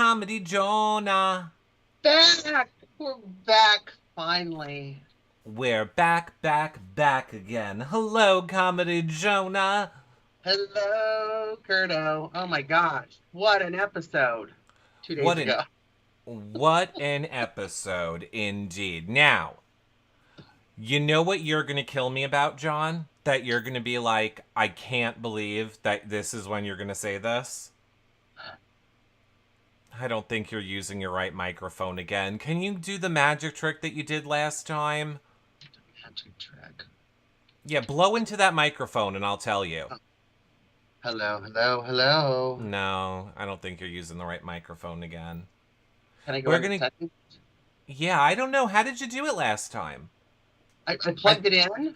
Comedy Jonah. Back! We're back, finally. We're back again. Hello, Comedy Jonah. Hello, Curto. Oh my gosh, what an episode 2 days What an ago. what an episode indeed. Now, you know what you're gonna kill me about, John? That you're gonna be like, I can't believe that this is when you're gonna say this. I don't think you're using your right microphone again. Can you do the magic trick that you did last time? Magic trick. Yeah, blow into that microphone and I'll tell you. Oh, hello. No, I don't think you're using the right microphone again. Can I go We're into gonna... settings? Yeah, I don't know. How did you do it last time? I I... plugged it in.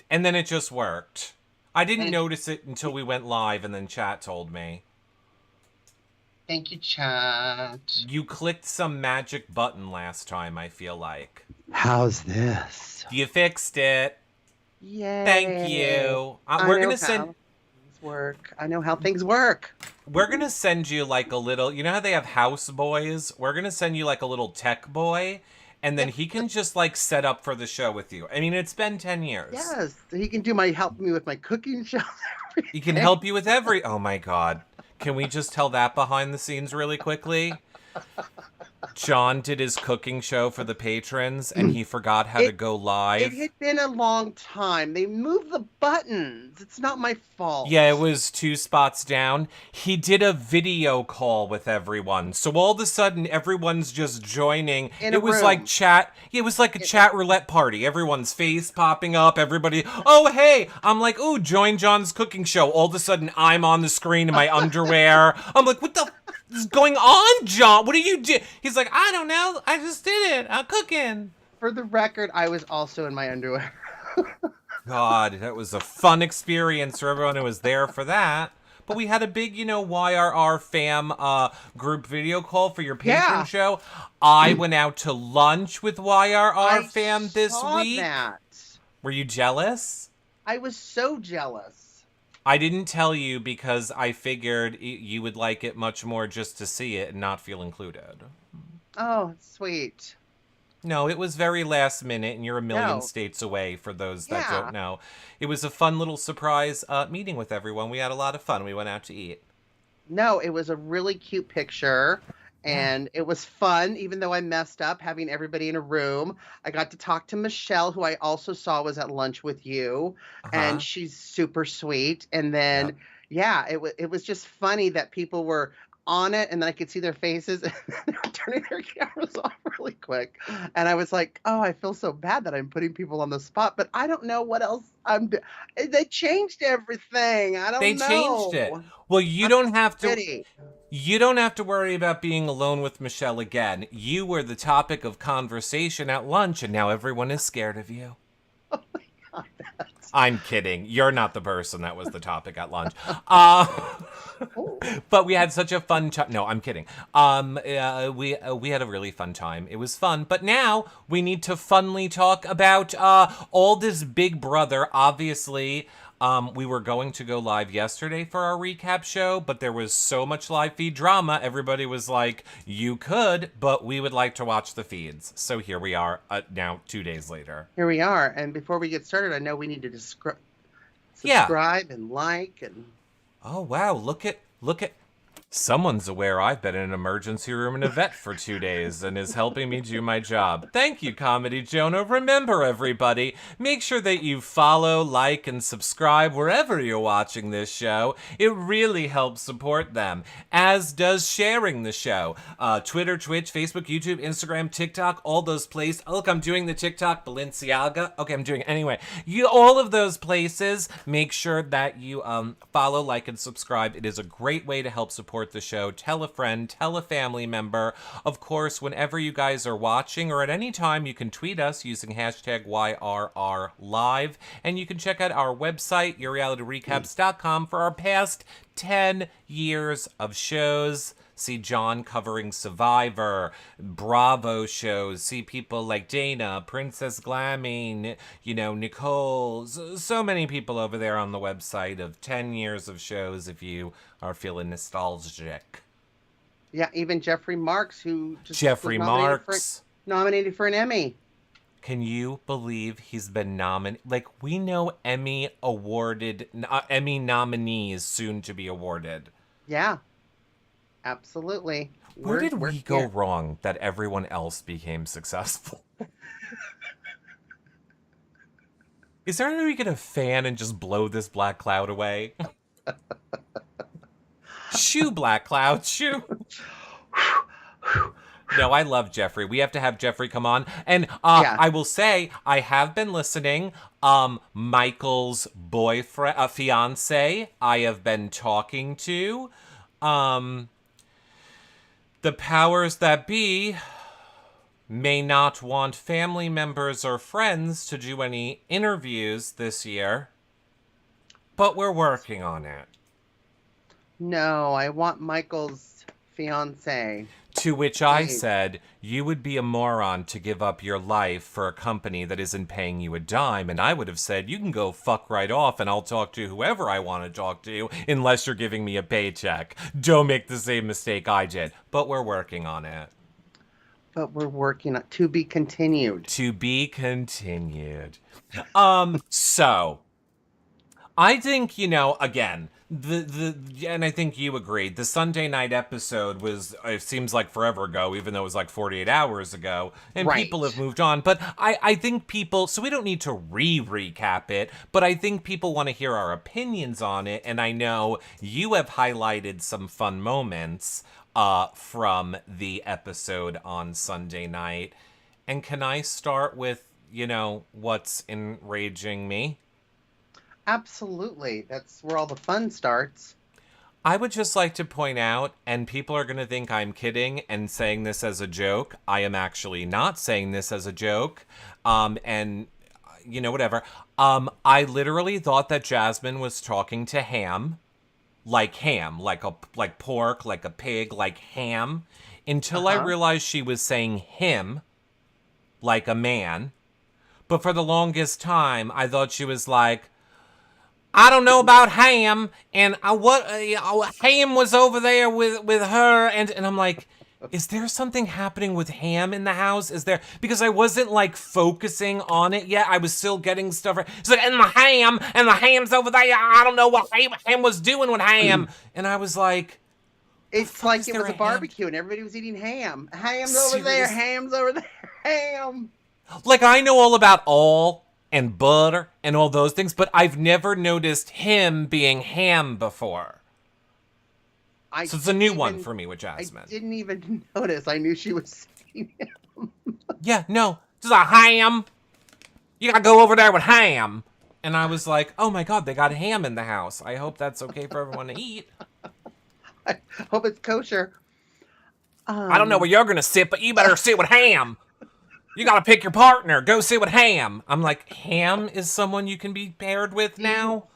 And then it just worked. I didn't And notice it until we went live and then chat told me. thank you, chat. You clicked some magic button last time, I feel like. How's this? You fixed it. Yay. Thank you. I We're know gonna send... how things work. I know how things work. We're gonna send you like a little... You know how they have house boys? We're gonna send you like a little tech boy, and then he can just like set up for the show with you. I mean, it's been 10 years. Yes, he can help me with my cooking show. He can help you with every... Oh my god. Can we just tell that behind the scenes really quickly? John did his cooking show for the patrons, and he forgot how to go live. It had been a long time. They moved the buttons. It's not my fault. Yeah, it was 2 spots down. He did a video call with everyone. So all of a sudden, everyone's just joining. In a It was room. like chat. It was like a chat roulette party. Everyone's face popping up. Everybody, oh, hey. I'm like, ooh, join John's cooking show. All of a sudden, I'm on the screen in my underwear. I'm like, what the is going on, John? What are you doing? He's like, I don't know. I just did it. I'm cooking. For the record, I was also in my underwear. God, that was a fun experience for everyone who was there for that. But we had a big, YRR fam group video call for your patron show. I went out to lunch with YRR fam this week. That. Were you jealous? I was so jealous. I didn't tell you because I figured you would like it much more just to see it and not feel included. Oh, sweet. No, it was very last minute, and you're a million states away for those that don't know. It was a fun little surprise meeting with everyone. We had a lot of fun. We went out to eat. No, it was a really cute picture, and it was fun, even though I messed up having everybody in a room. I got to talk to Michelle, who I also saw was at lunch with you, and she's super sweet. And then, it was just funny that people were on it, and then I could see their faces, and they were turning their cameras off really quick. And I was like, oh, I feel so bad that I'm putting people on the spot, but I don't know what else I'm doing. They changed everything. I don't know. They changed it. Well, you don't have to. You don't have to worry about being alone with Michelle again. You were the topic of conversation at lunch, and now everyone is scared of you. Oh my God. I'm kidding. You're not the person that was the topic at lunch. But we had such a fun time. No, I'm kidding. We had a really fun time. It was fun. But now we need to funly talk about all this Big Brother. Obviously, we were going to go live yesterday for our recap show, but there was so much live feed drama. Everybody was like, you could, but we would like to watch the feeds. So here we are now 2 days later. Here we are. And before we get started, I know we need to subscribe and like. And oh, wow. Look at. Someone's aware I've been in an emergency room in a vet for 2 days and is helping me do my job. Thank you, Comedy Jonah. Remember, everybody, make sure that you follow, like, and subscribe wherever you're watching this show. It really helps support them, as does sharing the show. Twitter, Twitch, Facebook, YouTube, Instagram, TikTok, all those places. Oh, look, I'm doing the TikTok, Balenciaga. Okay, I'm doing it anyway. All of those places, make sure that you follow, like, and subscribe. It is a great way to help support the show. Tell a friend, tell a family member. Of course, whenever you guys are watching or at any time, you can tweet us using hashtag YRRLive. And you can check out our website, yourrealityrecaps.com, for our past 10 years of shows. See John covering Survivor, Bravo shows, see people like Dana, Princess Glammy, Nicole, so many people over there on the website of 10 years of shows if you are feeling nostalgic. Yeah, even Jeffrey Marks, who just Jeffrey was Marks. nominated for an Emmy. Can you believe he's been nominated? Like, we know Emmy nominees soon to be awarded. Yeah, absolutely. Where did We're we go here. wrong that everyone else became successful? Is there any way we get a fan and just blow this black cloud away? Shoo, black cloud, shoo. No, I love Jeffrey. We have to have Jeffrey come on. And Yeah. I will say, I have been listening. Michael's boyfriend, fiance, I have been talking to. The powers that be may not want family members or friends to do any interviews this year, but we're working on it. No, I want Michael's fiance. To which I said, you would be a moron to give up your life for a company that isn't paying you a dime. And I would have said, you can go fuck right off and I'll talk to whoever I want to talk to unless you're giving me a paycheck. Don't make the same mistake I did. But we're working on it. But we're working on to be continued. To be continued. So I think, again, and I think you agreed, the Sunday night episode was, it seems like forever ago, even though it was like 48 hours ago, and Right. people have moved on. But I think people, so we don't need to recap it, but I think people want to hear our opinions on it, and I know you have highlighted some fun moments from the episode on Sunday night. And can I start with, what's enraging me? Absolutely. That's where all the fun starts. I would just like to point out, and people are going to think I'm kidding and saying this as a joke. I am actually not saying this as a joke. And, whatever. I literally thought that Jasmine was talking to ham, like pork, like a pig, like ham, until I realized she was saying him, like a man. But for the longest time, I thought she was like, I don't know about ham, and ham was over there with her, and I'm like, is there something happening with ham in the house? Is there, because I wasn't like focusing on it yet. I was still getting stuff. It's like, and the ham's over there. I don't know what ham was doing with ham, and I was like, It's like it was a ham? barbecue and everybody was eating ham. Ham's over there, ham's over there, ham. like I know all about all and butter and all those things, but I've never noticed him being ham before. So it's a new one for me with Jasmine. I didn't even notice. I knew she was saying him. Yeah, no, this is a ham. You gotta go over there with ham. And I was like, oh my God, they got ham in the house. I hope that's okay for everyone to eat. I hope it's kosher. I don't know where you're gonna sit, but you better sit with ham. You gotta pick your partner. Go sit with ham. I'm like, ham is someone you can be paired with now?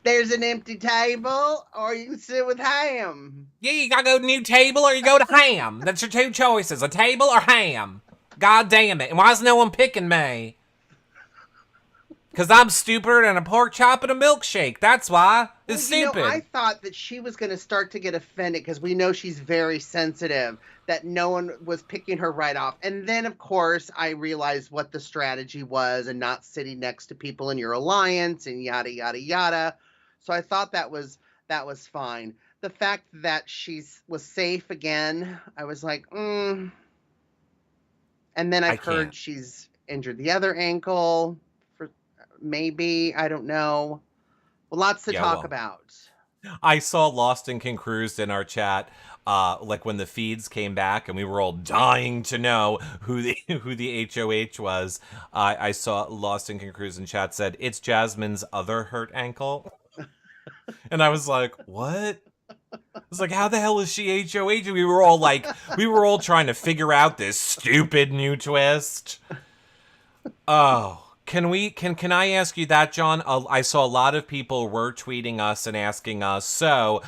There's an empty table, or you can sit with ham. Yeah, you gotta go to new table or you go to ham. That's your two choices, a table or ham. God damn it. And why is no one picking me? Because I'm stupider than a pork chop and a milkshake. That's why. It's stupid. I thought that she was going to start to get offended because we know she's very sensitive, that no one was picking her right off. And then, of course, I realized what the strategy was and not sitting next to people in your alliance and yada, yada, yada. So I thought that was fine. The fact that she was safe again, I was like, And then I've heard she's injured the other ankle. Maybe, I don't know. Well, lots to talk about. I saw Lost and Confused in our chat, like when the feeds came back, and we were all dying to know who the HOH was. I saw Lost and Confused in chat said it's Jasmine's other hurt ankle, and I was like, what? I was like, how the hell is she HOH? We were all trying to figure out this stupid new twist. Oh Can I ask you that, John? I saw a lot of people were tweeting us and asking us. So,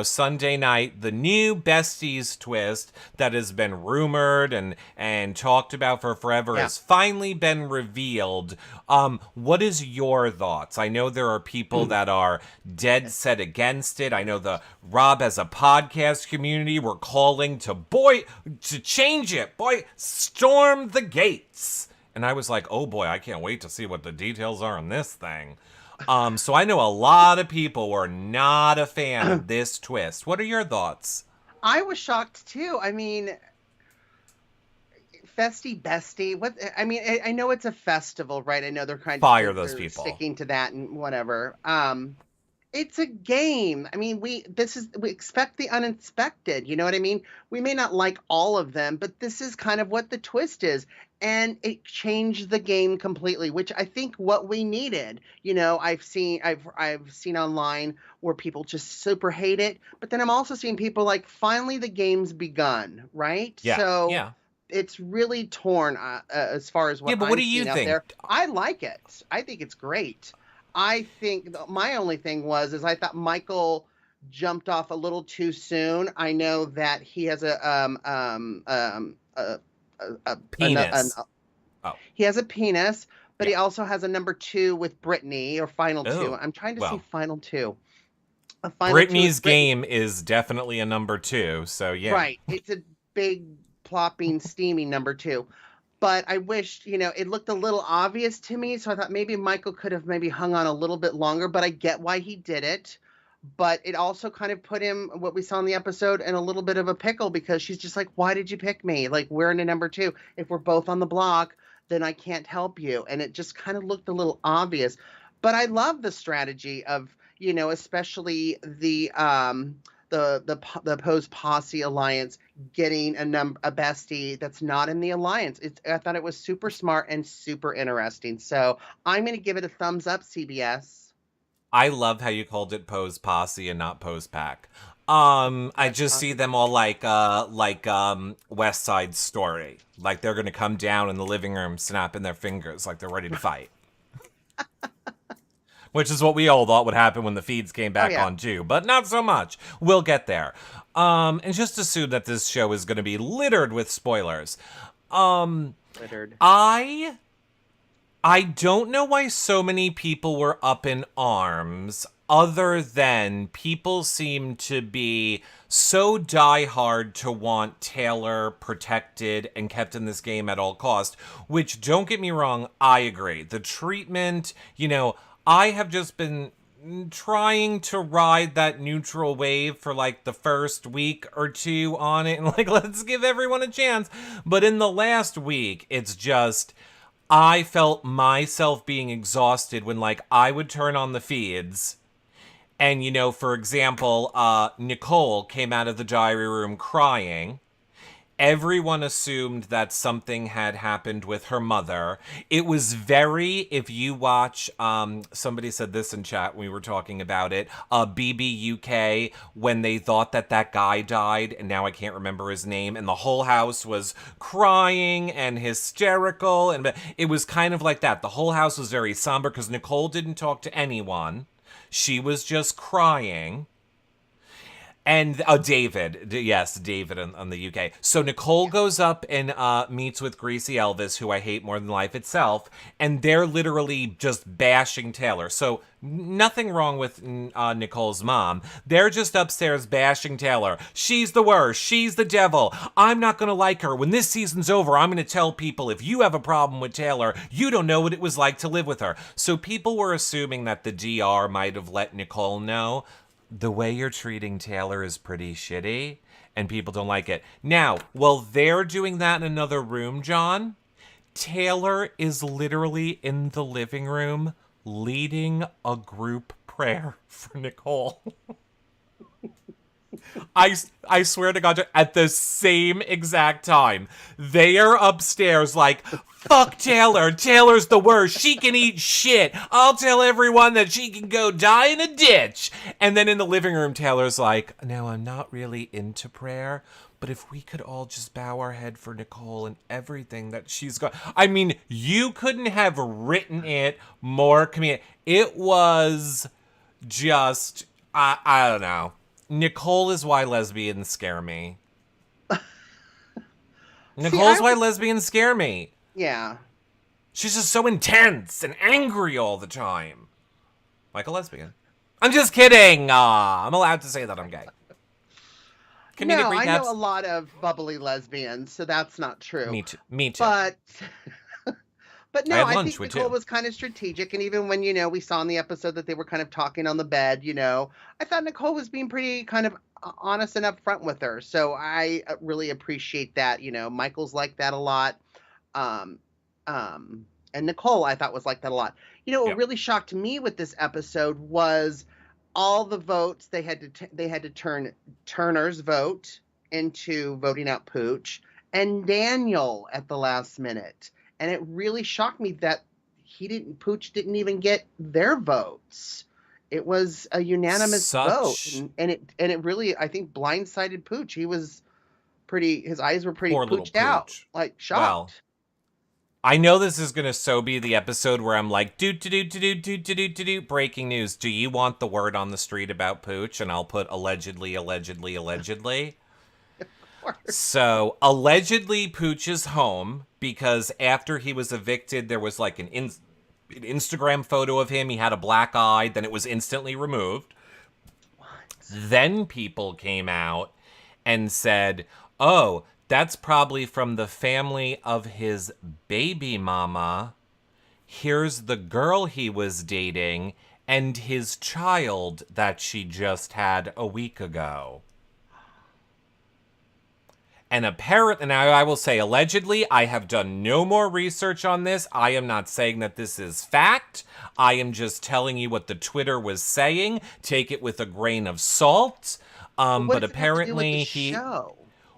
Sunday night, the new Besties twist that has been rumored and talked about for forever has finally been revealed. What is your thoughts? I know there are people that are dead set against it. I know the Rob as a podcast community were calling to change it. Boy, storm the gates. And I was like, oh boy, I can't wait to see what the details are on this thing. So I know a lot of people were not a fan of this twist. What are your thoughts? I was shocked too. I mean, bestie. What? I mean, I know it's a festival, right? I know they're kind of fire those people, sticking to that and whatever. It's a game. I mean, we expect the unexpected. You know what I mean? We may not like all of them, but this is kind of what the twist is. And it changed the game completely, which I think what we needed. I've seen online where people just super hate it, but then I'm also seeing people like, finally the game's begun, right? Yeah. So yeah. It's really torn as far as what yeah, but what do you think? There. I like it. I think it's great. I think my only thing is I thought Michael jumped off a little too soon. I know that he has a penis. He has a penis, but he also has a number 2 with Brittany, or final 2. I'm trying to see final 2. Brittany's game is definitely a number 2, so yeah. Right. It's a big, plopping, steamy number 2. But I wished, it looked a little obvious to me. So I thought maybe Michael could have maybe hung on a little bit longer, but I get why he did it. But it also kind of put him, what we saw in the episode, in a little bit of a pickle, because she's just like, why did you pick me? Like, we're in a number 2. If we're both on the block, then I can't help you. And it just kind of looked a little obvious. But I love the strategy of, especially the Post-Posse alliance getting a bestie that's not in the alliance. I thought it was super smart and super interesting. So I'm going to give it a thumbs up, CBS. I love how you called it Post-Posse and not Post-Pack. I just see them all like West Side Story. Like they're going to come down in the living room, snapping their fingers like they're ready to fight. Which is what we all thought would happen when the feeds came back on too, but not so much. We'll get there. And just assume that this show is going to be littered with spoilers. Littered. I don't know why so many people were up in arms, other than people seem to be so diehard to want Taylor protected and kept in this game at all costs, which, don't get me wrong, I agree. The treatment, I have just been trying to ride that neutral wave for like the first week or 2 on it, and like, let's give everyone a chance. But in the last week, it's just, I felt myself being exhausted when like I would turn on the feeds and, for example, Nicole came out of the diary room crying. Everyone assumed that something had happened with her mother. It was if you watch, somebody said this in chat when we were talking about it, BBUK, when they thought that guy died, and now I can't remember his name, and the whole house was crying and hysterical, and it was kind of like that. The whole house was very somber because Nicole didn't talk to anyone. She was just crying. And David on the UK. So Nicole goes up and meets with Greasy Elvis, who I hate more than life itself, and they're literally just bashing Taylor. So nothing wrong with Nicole's mom. They're just upstairs bashing Taylor. She's the worst. She's the devil. I'm not going to like her. When this season's over, I'm going to tell people, if you have a problem with Taylor, you don't know what it was like to live with her. So people were assuming that the DR might have let Nicole know, the way you're treating Taylor is pretty shitty, and people don't like it. Now, while they're doing that in another room, John, Taylor is literally in the living room leading a group prayer for Nicole. I swear to God, at the same exact time, they are upstairs like, fuck Taylor. Taylor's the worst. She can eat shit. I'll tell everyone that she can go die in a ditch. And then in the living room, Taylor's like, no, I'm not really into prayer, but if we could all just bow our head for Nicole and everything that she's got. I mean, you couldn't have written it more comedic. It was just, I don't know. Nicole is why lesbians scare me. Nicole's why lesbians scare me. Yeah. She's just so intense and angry all the time. Like a lesbian. I'm just kidding. I'm allowed to say that I'm gay. No, I know a lot of bubbly lesbians, so that's not true. Me too. Me too. But no, I think Nicole was kind of strategic. And even when, we saw in the episode that they were kind of talking on the bed, I thought Nicole was being pretty kind of honest and upfront with her. So I really appreciate that. Michael's like that a lot. And Nicole, I thought, was like that a lot. What really shocked me with this episode was all the votes they had to turn Turner's vote into voting out Pooch and Daniel at the last minute. And it really shocked me that Pooch didn't even get their votes. It was a unanimous vote. And it really, I think, blindsided Pooch. His eyes were pretty pooched out, like shocked. Well, I know this is going to be the episode where I'm like, breaking news. Do you want the word on the street about Pooch? And I'll put allegedly. So, allegedly, Pooch is home because after he was evicted, there was like an Instagram photo of him. He had a black eye. Then it was instantly removed. What? Then people came out and said, oh, that's probably from the family of his baby mama. Here's the girl he was dating and his child that she just had a week ago. And apparently, now I will say allegedly, I have done no more research on this. I am not saying that this is fact. I am just telling you what the Twitter was saying. Take it with a grain of salt. But apparently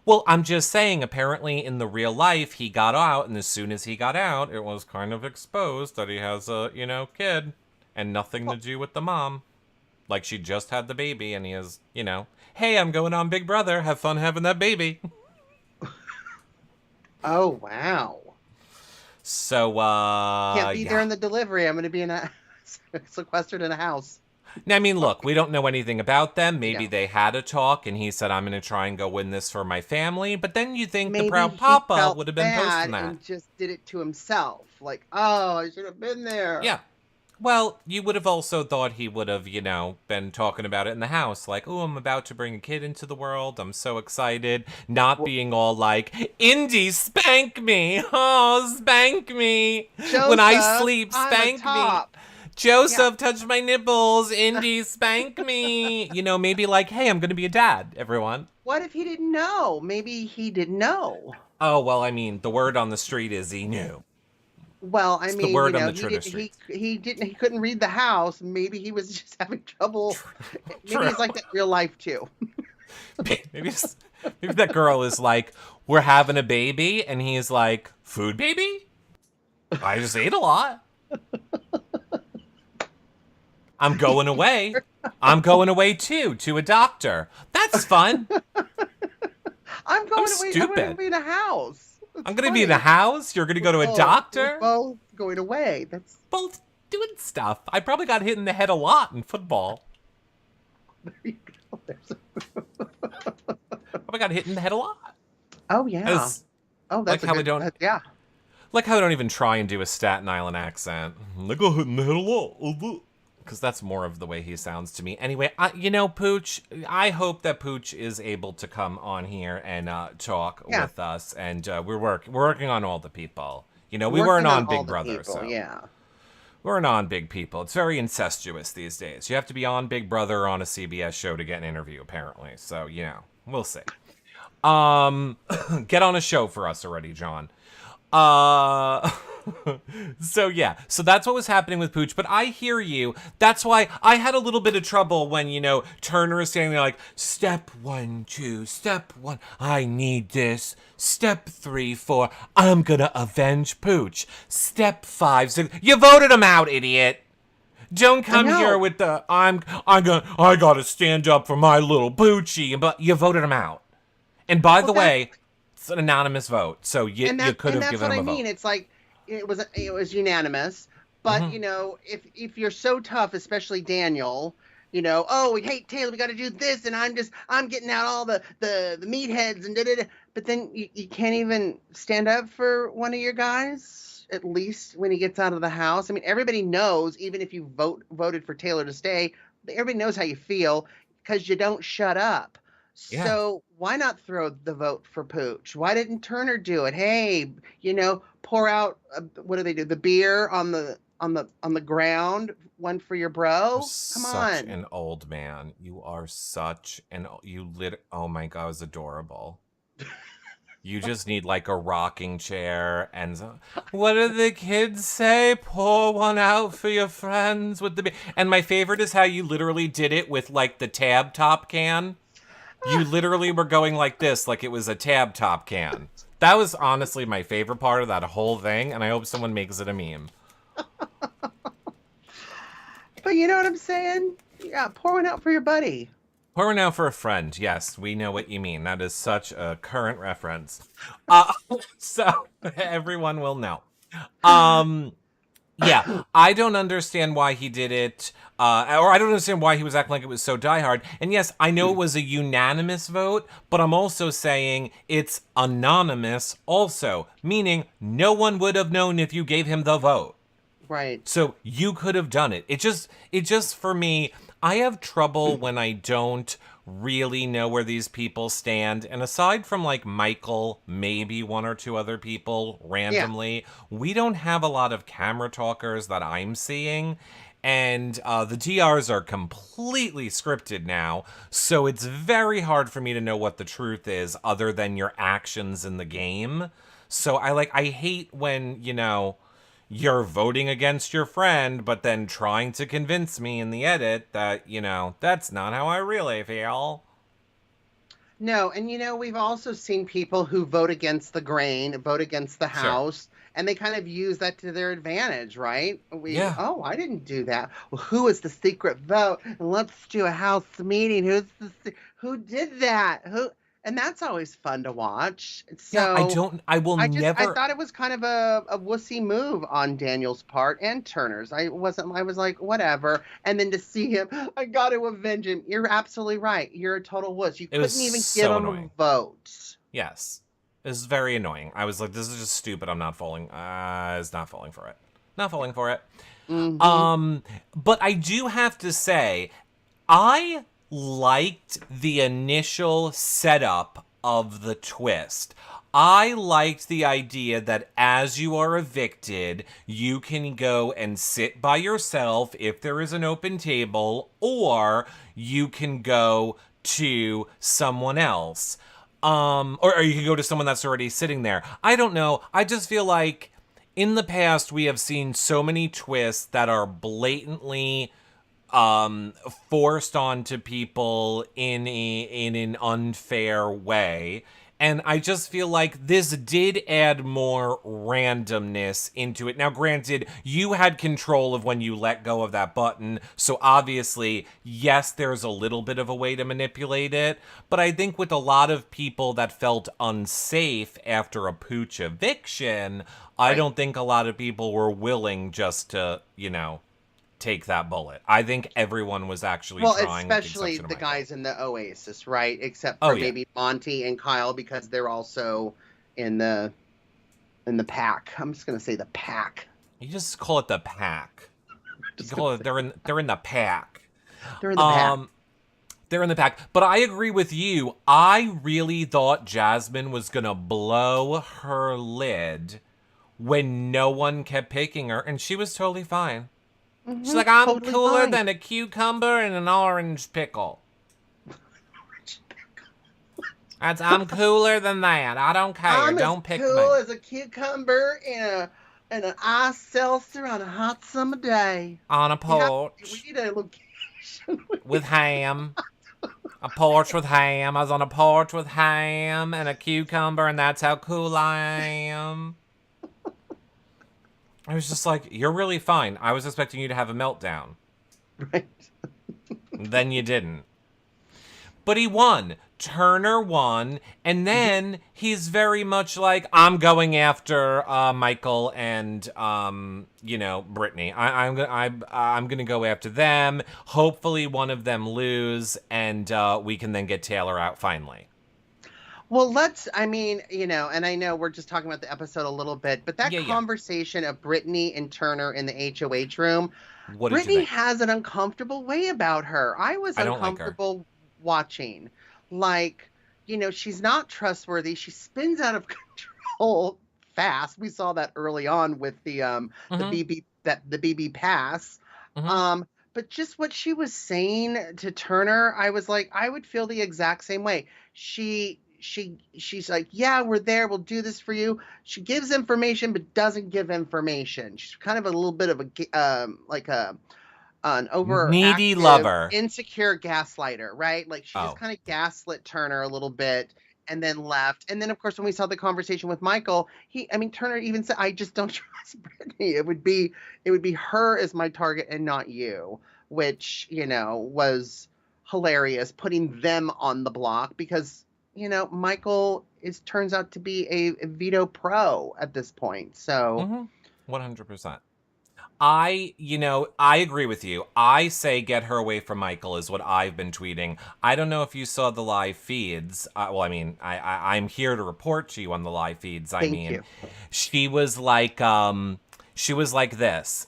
Well, I'm just saying, apparently in the real life, he got out, and as soon as he got out, it was kind of exposed that he has a, kid, and nothing to do with the mom. Like, she just had the baby, and he is, hey, I'm going on Big Brother, have fun having that baby. Oh, wow. So, can't be there in the delivery. I'm going to be sequestered in a house. I mean, look, we don't know anything about them. Maybe they had a talk, and he said, I'm going to try and go win this for my family. But then you think the proud papa would have been posting that. And just did it to himself. Like, oh, I should have been there. Yeah. Well, you would have also thought he would have, been talking about it in the house. Like, oh, I'm about to bring a kid into the world. I'm so excited. Not being all like, Indy, spank me. Oh, spank me. Joseph, when I sleep, spank me. Joseph, touch my nipples. Indy, spank me. Maybe like, hey, I'm going to be a dad, everyone. What if he didn't know? Maybe he didn't know. Oh, well, I mean, the word on the street is he knew. Well, I mean, the word on the Twitter street. He couldn't read the house. Maybe he was just having trouble. Maybe he's like that in real life too. maybe that girl is like, we're having a baby, and he's like, food baby? I just ate a lot. I'm going away. I'm going away too, to a doctor. That's fun. I'm going away. I'm going to be in a house. I'm going to be in a house? You're going to go to a doctor? We're both going away. That's both doing stuff. I probably got hit in the head a lot in football. There you go. Probably got hit in the head a lot. Oh, yeah. Oh, that's like how we don't. Yeah. Like how I don't even try and do a Staten Island accent. I got hit in the head a lot. Because that's more of the way he sounds to me. Anyway, Pooch, I hope that Pooch is able to come on here and talk with us. And we're working on all the people. We weren't on Big Brother. People, yeah. We weren't on Big People. It's very incestuous these days. You have to be on Big Brother or on a CBS show to get an interview, apparently. So, we'll see. Get on a show for us already, John. So yeah, so that's what was happening with Pooch, but I hear you. That's why I had a little bit of trouble when, Turner is standing there like, step 1, 2, step 1, I need this. Step 3, 4, I'm gonna avenge Pooch. Step 5, 6, you voted him out, idiot. Don't come here with the, I gotta stand up for my little Poochie, but you voted him out. And by the way, it's an anonymous vote, so you could have given him a vote. And that's what I mean. It's like, it was unanimous, but if you're so tough, especially Daniel, oh, we hate Taylor, we got to do this, and I'm getting out all the meatheads and da-da-da. But then you can't even stand up for one of your guys, at least when he gets out of the house. I mean, everybody knows, even if you voted for Taylor to stay, everybody knows how you feel because you don't shut up. Yeah. So why not throw the vote for Pooch? Why didn't Turner do it? Hey, pour out, what do they do? The beer on the ground, one for your bro. Come on. Such an old man. You are such an, oh my God, it was adorable. You just need like a rocking chair and what do the kids say? Pour one out for your friends with the beer. And my favorite is how you literally did it with like the tab top can. You literally were going like this, like it was a tab top can. That was honestly my favorite part of that whole thing, and I hope someone makes it a meme. But you know what I'm saying? Yeah, pour one out for your buddy. Pour one out for a friend. Yes, we know what you mean. That is such a current reference. So everyone will know. Yeah, I don't understand why he did it, or I don't understand why he was acting like it was so diehard. And yes, I know it was a unanimous vote, but I'm also saying it's anonymous also, meaning no one would have known if you gave him the vote. Right. So you could have done it. It just for me, I have trouble when I don't really know where these people stand. And aside from like Michael, maybe one or two other people randomly, we don't have a lot of camera talkers that I'm seeing. And the DRs are completely scripted now. So it's very hard for me to know what the truth is other than your actions in the game. So I hate when, you're voting against your friend, but then trying to convince me in the edit that, that's not how I really feel. No, and we've also seen people who vote against the grain, vote against the house, and they kind of use that to their advantage, right? Oh, I didn't do that. Well, who is the secret vote? Let's do a house meeting. Who did that? And that's always fun to watch. So I thought it was kind of a wussy move on Daniel's part and Turner's. I was like, whatever. And then to see him, I got to avenge him. You're absolutely right. You're a total wuss. You couldn't even give him a vote. Yes. It was very annoying. I was like, this is just stupid. I'm not falling. It's not falling for it. Not falling for it. Mm-hmm. But I do have to say, I liked the initial setup of the twist. I liked the idea that as you are evicted, you can go and sit by yourself if there is an open table, or you can go to someone else. Or you can go to someone that's already sitting there. I don't know. I just feel like in the past we have seen so many twists that are blatantly forced onto people in an unfair way. And I just feel like this did add more randomness into it. Now, granted, you had control of when you let go of that button. So obviously, yes, there's a little bit of a way to manipulate it. But I think with a lot of people that felt unsafe after a Pooch eviction, I don't think a lot of people were willing just to, take that bullet. I think everyone was actually trying. Well, especially the guys in the Oasis, right? Except for maybe Monty and Kyle, because they're also in the pack. I'm just gonna say the pack. You just call it the pack. They're in the pack. They're in the pack. They're in the pack. But I agree with you. I really thought Jasmine was gonna blow her lid when no one kept picking her, and she was totally fine. Mm-hmm. She's like, I'm totally cooler fine than a cucumber and an orange pickle. I'm cooler than that. I don't care. Don't pick me. I'm as cool as a cucumber and And an ice seltzer on a hot summer day. On a We porch need a location. with ham. A porch with ham. I was on a porch with ham and a cucumber, and that's how cool I am. I was just like, you're really fine. I was expecting you to have a meltdown. Right. Then you didn't. But he won. Turner won, and then he's very much like, I'm going after Michael and Brittany. I'm gonna go after them. Hopefully, one of them lose, and we can then get Taylor out finally. Well, and I know we're just talking about the episode a little bit, but that conversation of Brittany and Turner in the HOH room, what did Brittany you think? has an uncomfortable way about her. I was uncomfortable watching. Like, she's not trustworthy. She spins out of control fast. We saw that early on with the BB pass. Mm-hmm. But just what she was saying to Turner, I was like, I would feel the exact same way. She's like, yeah, we're there. We'll do this for you. She gives information, but doesn't give information. She's kind of a little bit of an overactive, needy lover, insecure gaslighter, right? Like she just kind of gaslit Turner a little bit and then left. And then, of course, when we saw the conversation with Michael, Turner even said, I just don't trust Brittany. It would be her as my target and not you, which, was hilarious, putting them on the block because, Michael turns out to be a veto pro at this point. So 100%. I agree with you. I say get her away from Michael is what I've been tweeting. I don't know if you saw the live feeds. I'm here to report to you on the live feeds. Thank you. She was like this.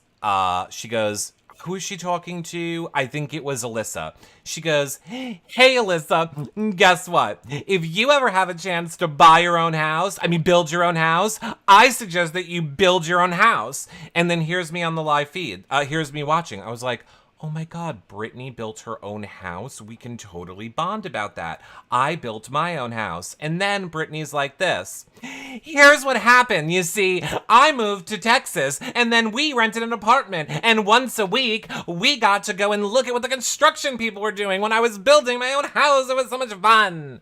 She goes, who is she talking to? I think it was Alyssa. She goes, hey, Alyssa, guess what? If you ever have a chance to buy your own house, build your own house, I suggest that you build your own house. And then here's me on the live feed. Here's me watching. I was like, oh my God, Brittany built her own house. We can totally bond about that. I built my own house. And then Brittany's like this. Here's what happened. You see, I moved to Texas and then we rented an apartment. And once a week, we got to go and look at what the construction people were doing when I was building my own house. It was so much fun.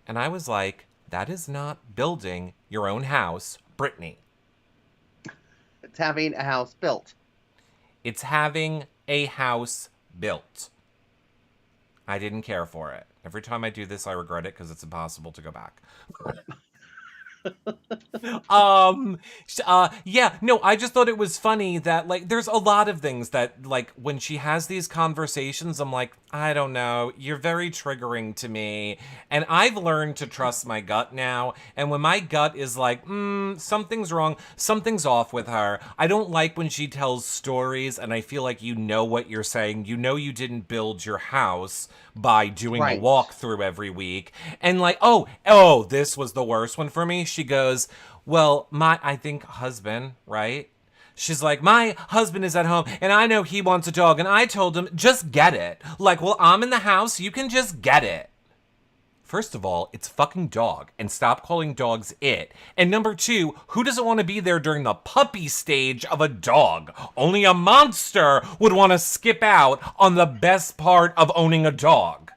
And I was like, that is not building your own house, Brittany. It's having a house built. It's having a house built. I didn't care for it. Every time I do this, I regret it because it's impossible to go back. I just thought it was funny that, like, there's a lot of things that, like, when she has these conversations, I'm like, I don't know, you're very triggering to me, and I've learned to trust my gut now, and when my gut is like, something's wrong, something's off with her, I don't like when she tells stories, and I feel like you know what you're saying, you know you didn't build your house by doing a walkthrough every week, and like, oh, this was the worst one for me. She goes, well, I think husband, right? She's like, my husband is at home and I know he wants a dog and I told him, just get it. Like, well, I'm in the house, you can just get it. First of all, it's fucking dog, and stop calling dogs it. And number two, who doesn't want to be there during the puppy stage of a dog? Only a monster would want to skip out on the best part of owning a dog.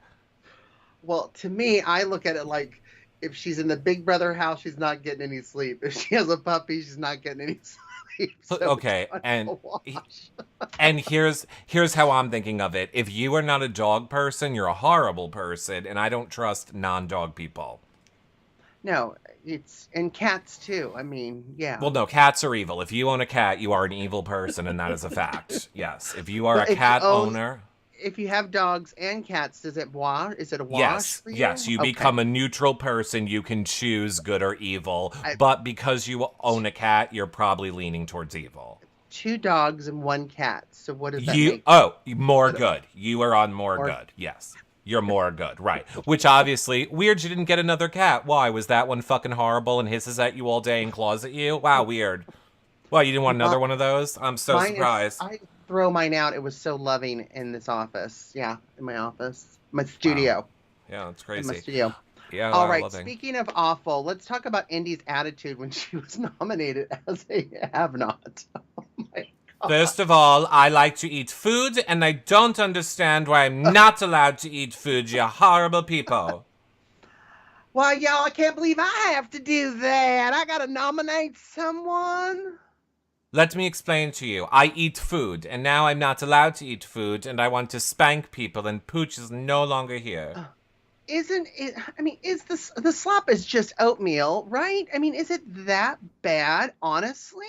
Well, to me, I look at it like, if she's in the Big Brother house, she's not getting any sleep. If she has a puppy, she's not getting any sleep. So okay, and here's how I'm thinking of it. If you are not a dog person, you're a horrible person, and I don't trust non-dog people. No, and cats too. Yeah. Well, no, cats are evil. If you own a cat, you are an evil person, and that is a fact. Yes, if you are a cat owner. If you have dogs and cats, is it a wash for you? Yes, you become a neutral person. You can choose good or evil. But because you own a cat, you're probably leaning towards evil. 2 dogs and 1 cat. So what does that make? Oh, more good. You are on more good. Yes. You're more good. Right. Which obviously, weird you didn't get another cat. Why? Was that one fucking horrible and hisses at you all day and claws at you? Wow, weird. Well, you didn't want another one of those? I'm so surprised. I throw mine out. It was so loving in this office. Yeah, in my office. My studio. Wow. Yeah, that's crazy. In my studio. Yeah, All wow, right. loving. Speaking of awful, let's talk about Indy's attitude when she was nominated as a have-not. Oh my First of all, I like to eat food, and I don't understand why I'm not allowed to eat food, you horrible people. Why, y'all, I can't believe I have to do that. I gotta nominate someone. Let me explain to you. I eat food, and now I'm not allowed to eat food, and I want to spank people, and Pooch is no longer here. Isn't it? I mean, is the slop is just oatmeal, right? I mean, is it that bad, honestly?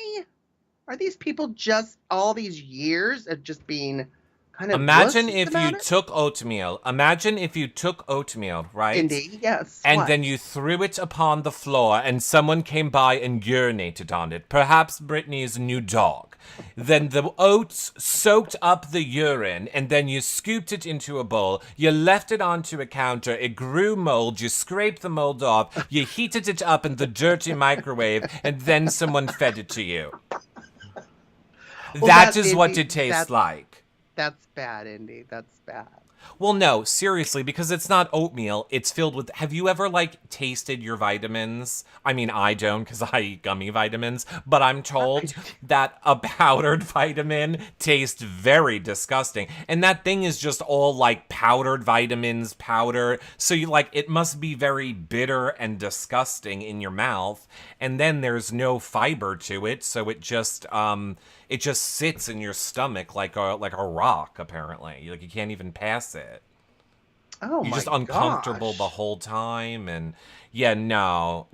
Are these people just all these years of just being kind of Imagine wusses if you about it? took oatmeal. Imagine if you took oatmeal, right? Indy, yes. And What? then you threw it upon the floor and someone came by and urinated on it. Perhaps Brittany's new dog. Then the oats soaked up the urine and then you scooped it into a bowl. You left it onto a counter. It grew mold. You scraped the mold off. You heated it up in the dirty microwave and then someone fed it to you. Well, That that's is what Indy. it tastes like. That's bad, Indy. That's bad. Well, no, seriously, because it's not oatmeal. It's filled with. Have you ever, like, tasted your vitamins? I mean, I don't because I eat gummy vitamins, but I'm told that a powdered vitamin tastes very disgusting. And that thing is just all, like, powdered vitamins, powder. So, you like, it must be very bitter and disgusting in your mouth. And then there's no fiber to it, so it just sits in your stomach like a rock. Apparently, like you can't even pass it. Oh You're my just uncomfortable gosh. the whole time, and yeah, no.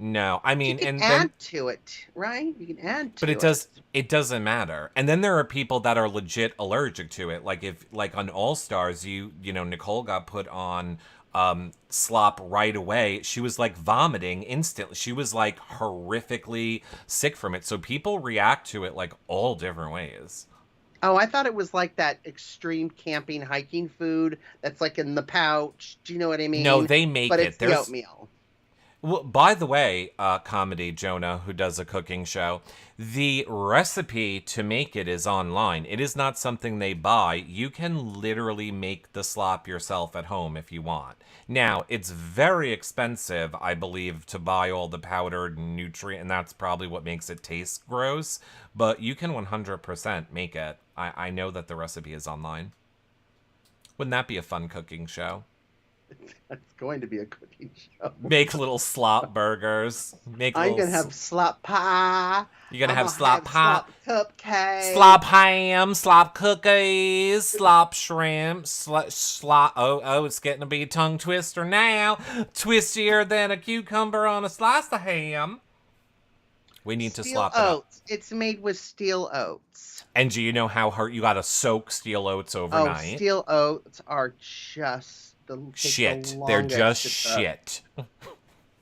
I You mean, can and then, add to it, right? You can add but to it. it doesn't matter. And then there are people that are legit allergic to it. Like if like on All Stars, you know Nicole got put on slop right away. She was like vomiting instantly. She was like horrifically sick from it. So people react to it like all different ways. Oh, I thought it was like that extreme camping hiking food that's like in the pouch. Do you know what I No, mean? they make But it. it's the There's oatmeal. Well, by the way, comedy Jonah, who does a cooking show, the recipe to make it is online. It is not something they buy. You can literally make the slop yourself at home if you want. Now, it's very expensive, I believe, to buy all the powdered nutrient, and that's probably what makes it taste gross. But you can 100% make it. I know that the recipe is online. Wouldn't that be a fun cooking show? It's going to be a cooking show. Make little slop burgers. Make I'm little. gonna have slop pie. You're gonna I'm have gonna slop have pie, slop cupcakes. slop ham, slop cookies, slop shrimp, slop. Oh, it's getting to be a tongue twister now. Twistier than a cucumber on a slice of ham. We need to Steel slop it up. oats. It's made with steel oats. And do you know how hard you gotta soak steel oats Oh, overnight? steel oats are just Shit. They're just shit.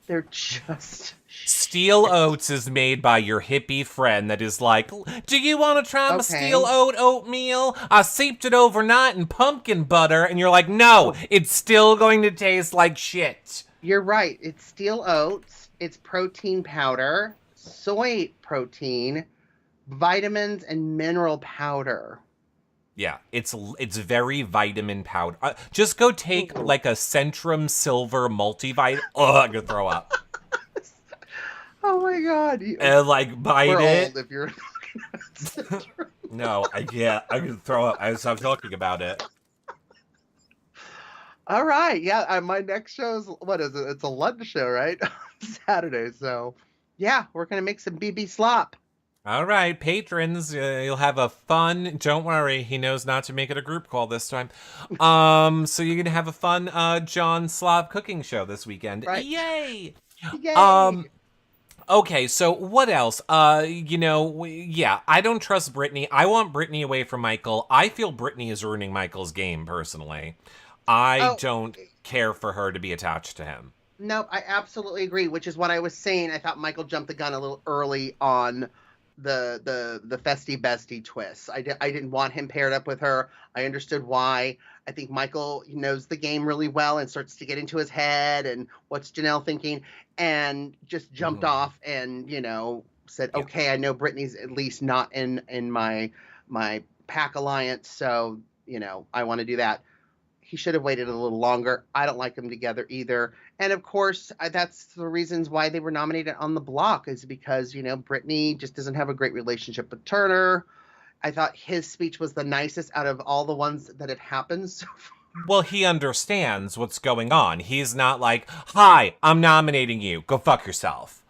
They're just Steel Oats is made by your hippie friend that is like, do you want to try my Okay. steel oatmeal? I seeped it overnight in pumpkin butter. And you're like, no, it's still going to taste like shit. You're right. It's steel oats. It's protein powder, soy protein, vitamins, and mineral powder. Yeah, it's very vitamin powder. Just go take like a Centrum Silver multivitamin. Oh, I'm going to throw up. Oh my god. And like bite We're it. old if you're No, I can't. I'm going to throw up. I stop talking about it. All right. Yeah, my next show is what is it? It's a lunch show, right? Saturday. So, yeah, we're going to make some BB slop. All right, patrons, you'll have a fun. Don't worry, he knows not to make it a group call this time. So you're gonna have a fun John Slav cooking show this weekend. Right. Yay! Yay! Okay, so what else? Yeah, I don't trust Brittany. I want Brittany away from Michael. I feel Brittany is ruining Michael's game personally. I don't care for her to be attached to him. No, I absolutely agree, which is what I was saying. I thought Michael jumped the gun a little early on the festy bestie twist. I didn't want him paired up with her. I understood why. I think Michael knows the game really well and starts to get into his head and what's Janelle thinking, and just jumped off and said, okay, I know Brittany's at least not in my pack alliance, so I want to do that. he should have waited a little longer. I don't like them together either. And of course, that's the reasons why they were nominated on the block, is because, Brittany just doesn't have a great relationship with Turner. I thought his speech was the nicest out of all the ones that had happened so far. Well, he understands what's going on. He's not like, hi, I'm nominating you. Go fuck yourself.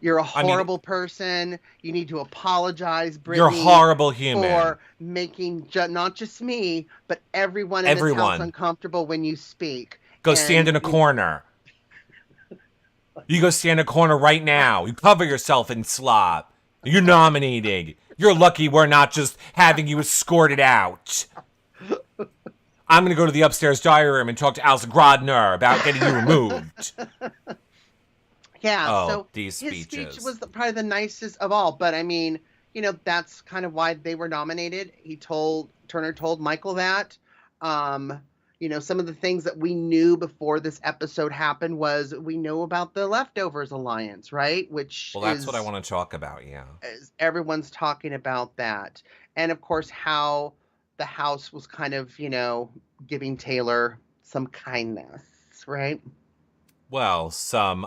You're a horrible person. You need to apologize, Brittany. You're a horrible human. For making not just me, but everyone in this house uncomfortable when you speak. Go stand in a corner. You go stand in a corner right now. You cover yourself in slop. You're nominated. You're lucky we're not just having you escorted out. I'm going to go to the upstairs diary room and talk to Alice Grodner about getting you removed. Yeah, so these his speeches. speech was probably the nicest of all. But I mean, that's kind of why they were nominated. Turner told Michael that. Some of the things that we knew before this episode happened was we know about the Leftovers Alliance, right? That's what I want to talk about, yeah. Everyone's talking about that. And of course, how the house was kind of, giving Taylor some kindness, right? Well, some,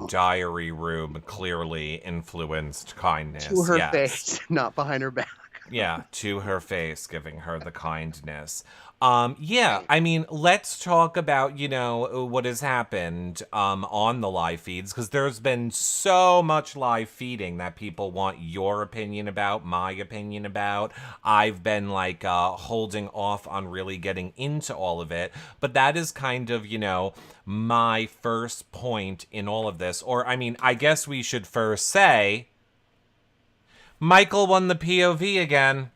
diary room clearly influenced kindness. To her face, not behind her back. Yeah, to her face, giving her the kindness. I mean, let's talk about, what has happened on the live feeds, because there's been so much live feeding that people want your opinion about, my opinion about. I've been, holding off on really getting into all of it, but that is kind of, my first point in all of this. Or, I mean, I guess we should first say, Michael won the POV again.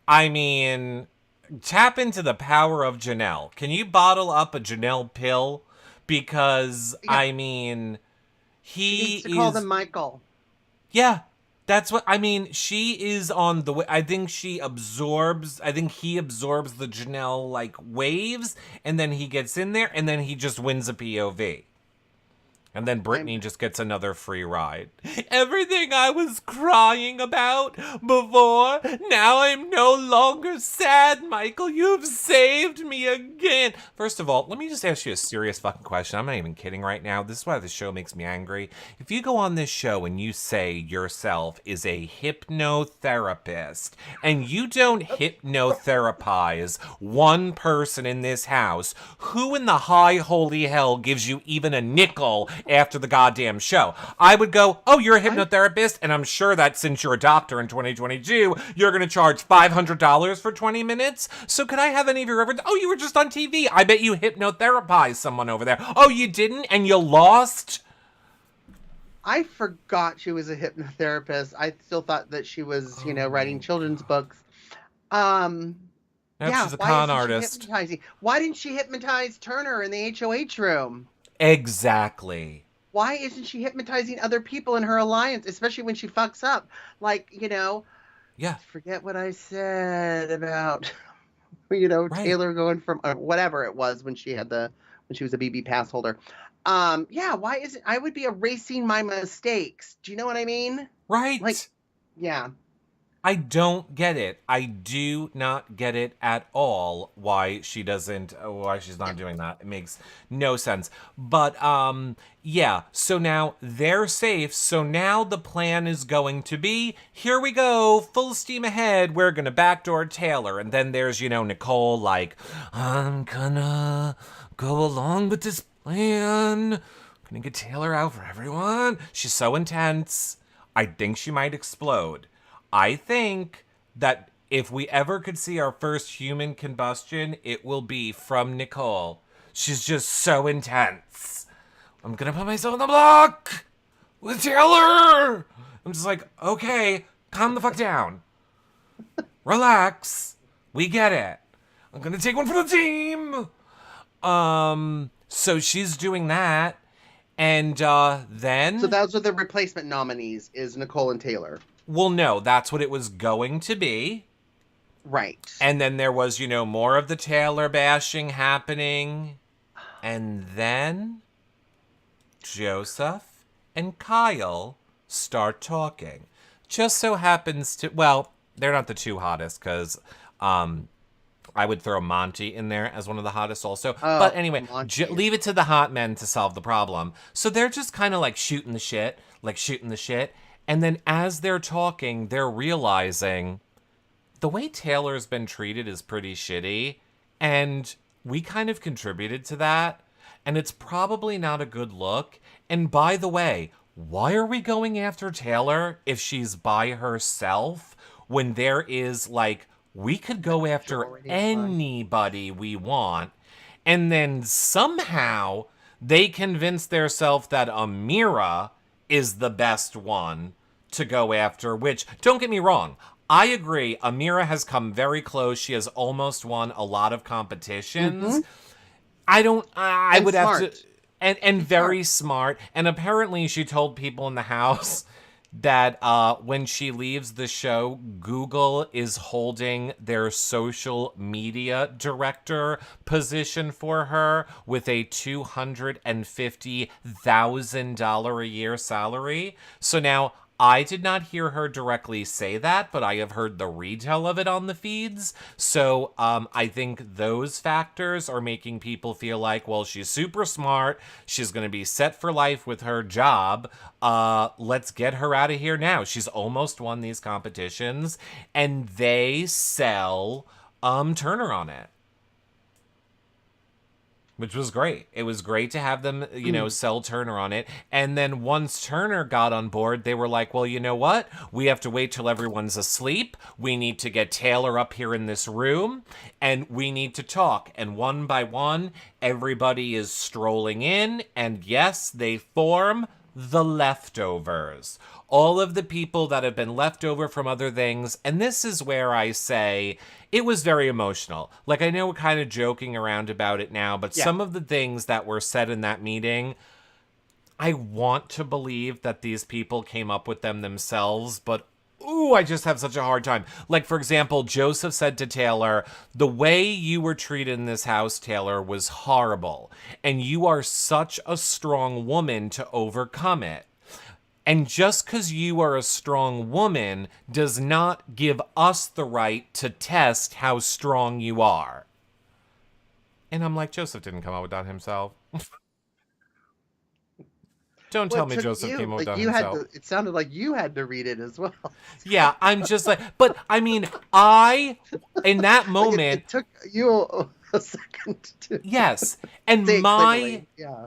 I mean, tap into the power of Janelle. Can you bottle up a Janelle pill? Because, yeah. I mean, he needs to call them Michael. Yeah, that's what, I mean, she is on the way. I think he absorbs the Janelle, waves, and then he gets in there, and then he just wins a POV. And then Brittany just gets another free ride. Everything I was crying about before, now I'm no longer sad, Michael. You've saved me again. First of all, let me just ask you a serious fucking question. I'm not even kidding right now. This is why this show makes me angry. If you go on this show and you say yourself is a hypnotherapist, and you don't hypnotherapize one person in this house, who in the high holy hell gives you even a nickel after the goddamn show? I would go, oh, you're a hypnotherapist, and I'm sure that since you're a doctor in 2022, you're going to charge $500 for 20 minutes? So could I have any of your reference? Oh, you were just on TV. I bet you hypnotherapized someone over there. Oh, you didn't, and you lost? I forgot she was a hypnotherapist. I still thought that she was, writing children's books. She's a con artist. Why didn't she hypnotize Turner in the HOH room? Exactly. Why isn't she hypnotizing other people in her alliance, especially when she fucks up? Yeah. Forget what I said about, right. Taylor going from whatever it was when she was a BB pass holder. Why isn't, I would be erasing my mistakes. Do you know what I mean? Right. Yeah. I don't get it. I do not get it at all why she's not doing that. It makes no sense. But, so now they're safe. So now the plan is going to be, here we go, full steam ahead. We're going to backdoor Taylor. And then there's, Nicole I'm gonna go along with this plan. I'm gonna get Taylor out for everyone. She's so intense. I think she might explode. I think that if we ever could see our first human combustion, it will be from Nicole. She's just so intense. I'm gonna put myself on the block with Taylor. I'm just like, okay, calm the fuck down. Relax. We get it. I'm gonna take one for the team. So she's doing that. And then... So those are the replacement nominees, is Nicole and Taylor. Well, no, that's what it was going to be. Right. And then there was, more of the Taylor bashing happening. And then Joseph and Kyle start talking. Just so happens to, they're not the two hottest because I would throw Monty in there as one of the hottest also. Oh, But anyway, Monty. leave it to the hot men to solve the problem. So they're just kind of like shooting the shit. And then as they're talking, they're realizing the way Taylor's been treated is pretty shitty. And we kind of contributed to that. And it's probably not a good look. And by the way, why are we going after Taylor if she's by herself when there is like, we could go after Majority of anybody we want, and then somehow they convince themselves that Amira is the best one to go after, which, don't get me wrong, I agree, Amira has come very close. She has almost won a lot of competitions. I And would have smart. to, and very smart. And apparently she told people in the house that when she leaves the show, Google is holding their social media director position for her with a $250,000 a year salary. So now, I did not hear her directly say that, but I have heard the retell of it on the feeds. So I think those factors are making people feel like, well, she's super smart. She's going to be set for life with her job. Let's get her out of here now. She's almost won these competitions, and they sell Turner on it. Which was great. It was great to have them, sell Turner on it. And then once Turner got on board, they were like, well, you know what? We have to wait till everyone's asleep. We need to get Taylor up here in this room, and we need to talk. And one by one, everybody is strolling in, and yes, they form the leftovers. All of the people that have been left over from other things. And this is where I say it was very emotional. Like, I know we're kind of joking around about it now, but some of the things that were said in that meeting, I want to believe that these people came up with them themselves, but ooh, I just have such a hard time. Like, for example, Joseph said to Taylor, the way you were treated in this house, Taylor, was horrible. And you are such a strong woman to overcome it. And just because you are a strong woman does not give us the right to test how strong you are. And I'm like, Joseph didn't come up with that himself. Don't Well, tell it me took Joseph you. came up with Like that you had himself. to. It sounded like you had to read it as well. Yeah, I'm just like, but I mean, in that moment, It took you a second to yes. And say it my clearly. Yeah.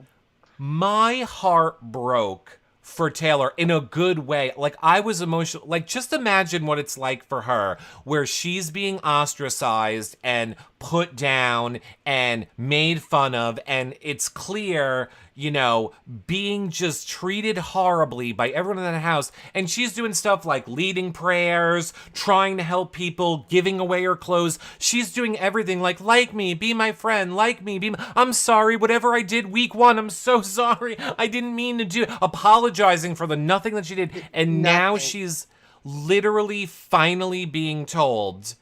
my heart broke for Taylor in a good way. Like, I was emotional. Like, just imagine what it's like for her, where she's being ostracized and put down and made fun of, and it's clear, being just treated horribly by everyone in the house. And she's doing stuff like leading prayers, trying to help people, giving away her clothes. She's doing everything like me, be my friend, like me, I'm sorry, whatever I did week 1, I'm so sorry. I didn't mean to do, apologizing for the nothing that she did. And now Nothing. she's literally finally being told,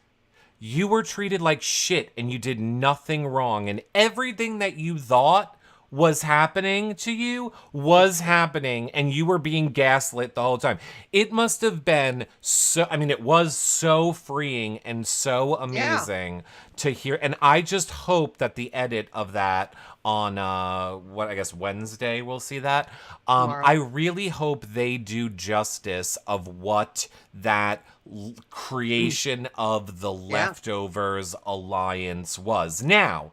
you were treated like shit and you did nothing wrong. And everything that you thought was happening to you was happening, and you were being gaslit the whole time. It must have been it was so freeing and so amazing to hear. And I just hope that the edit of that on Wednesday, we'll see that. Tomorrow. I really hope they do justice of what that creation of the Leftovers alliance was. Now,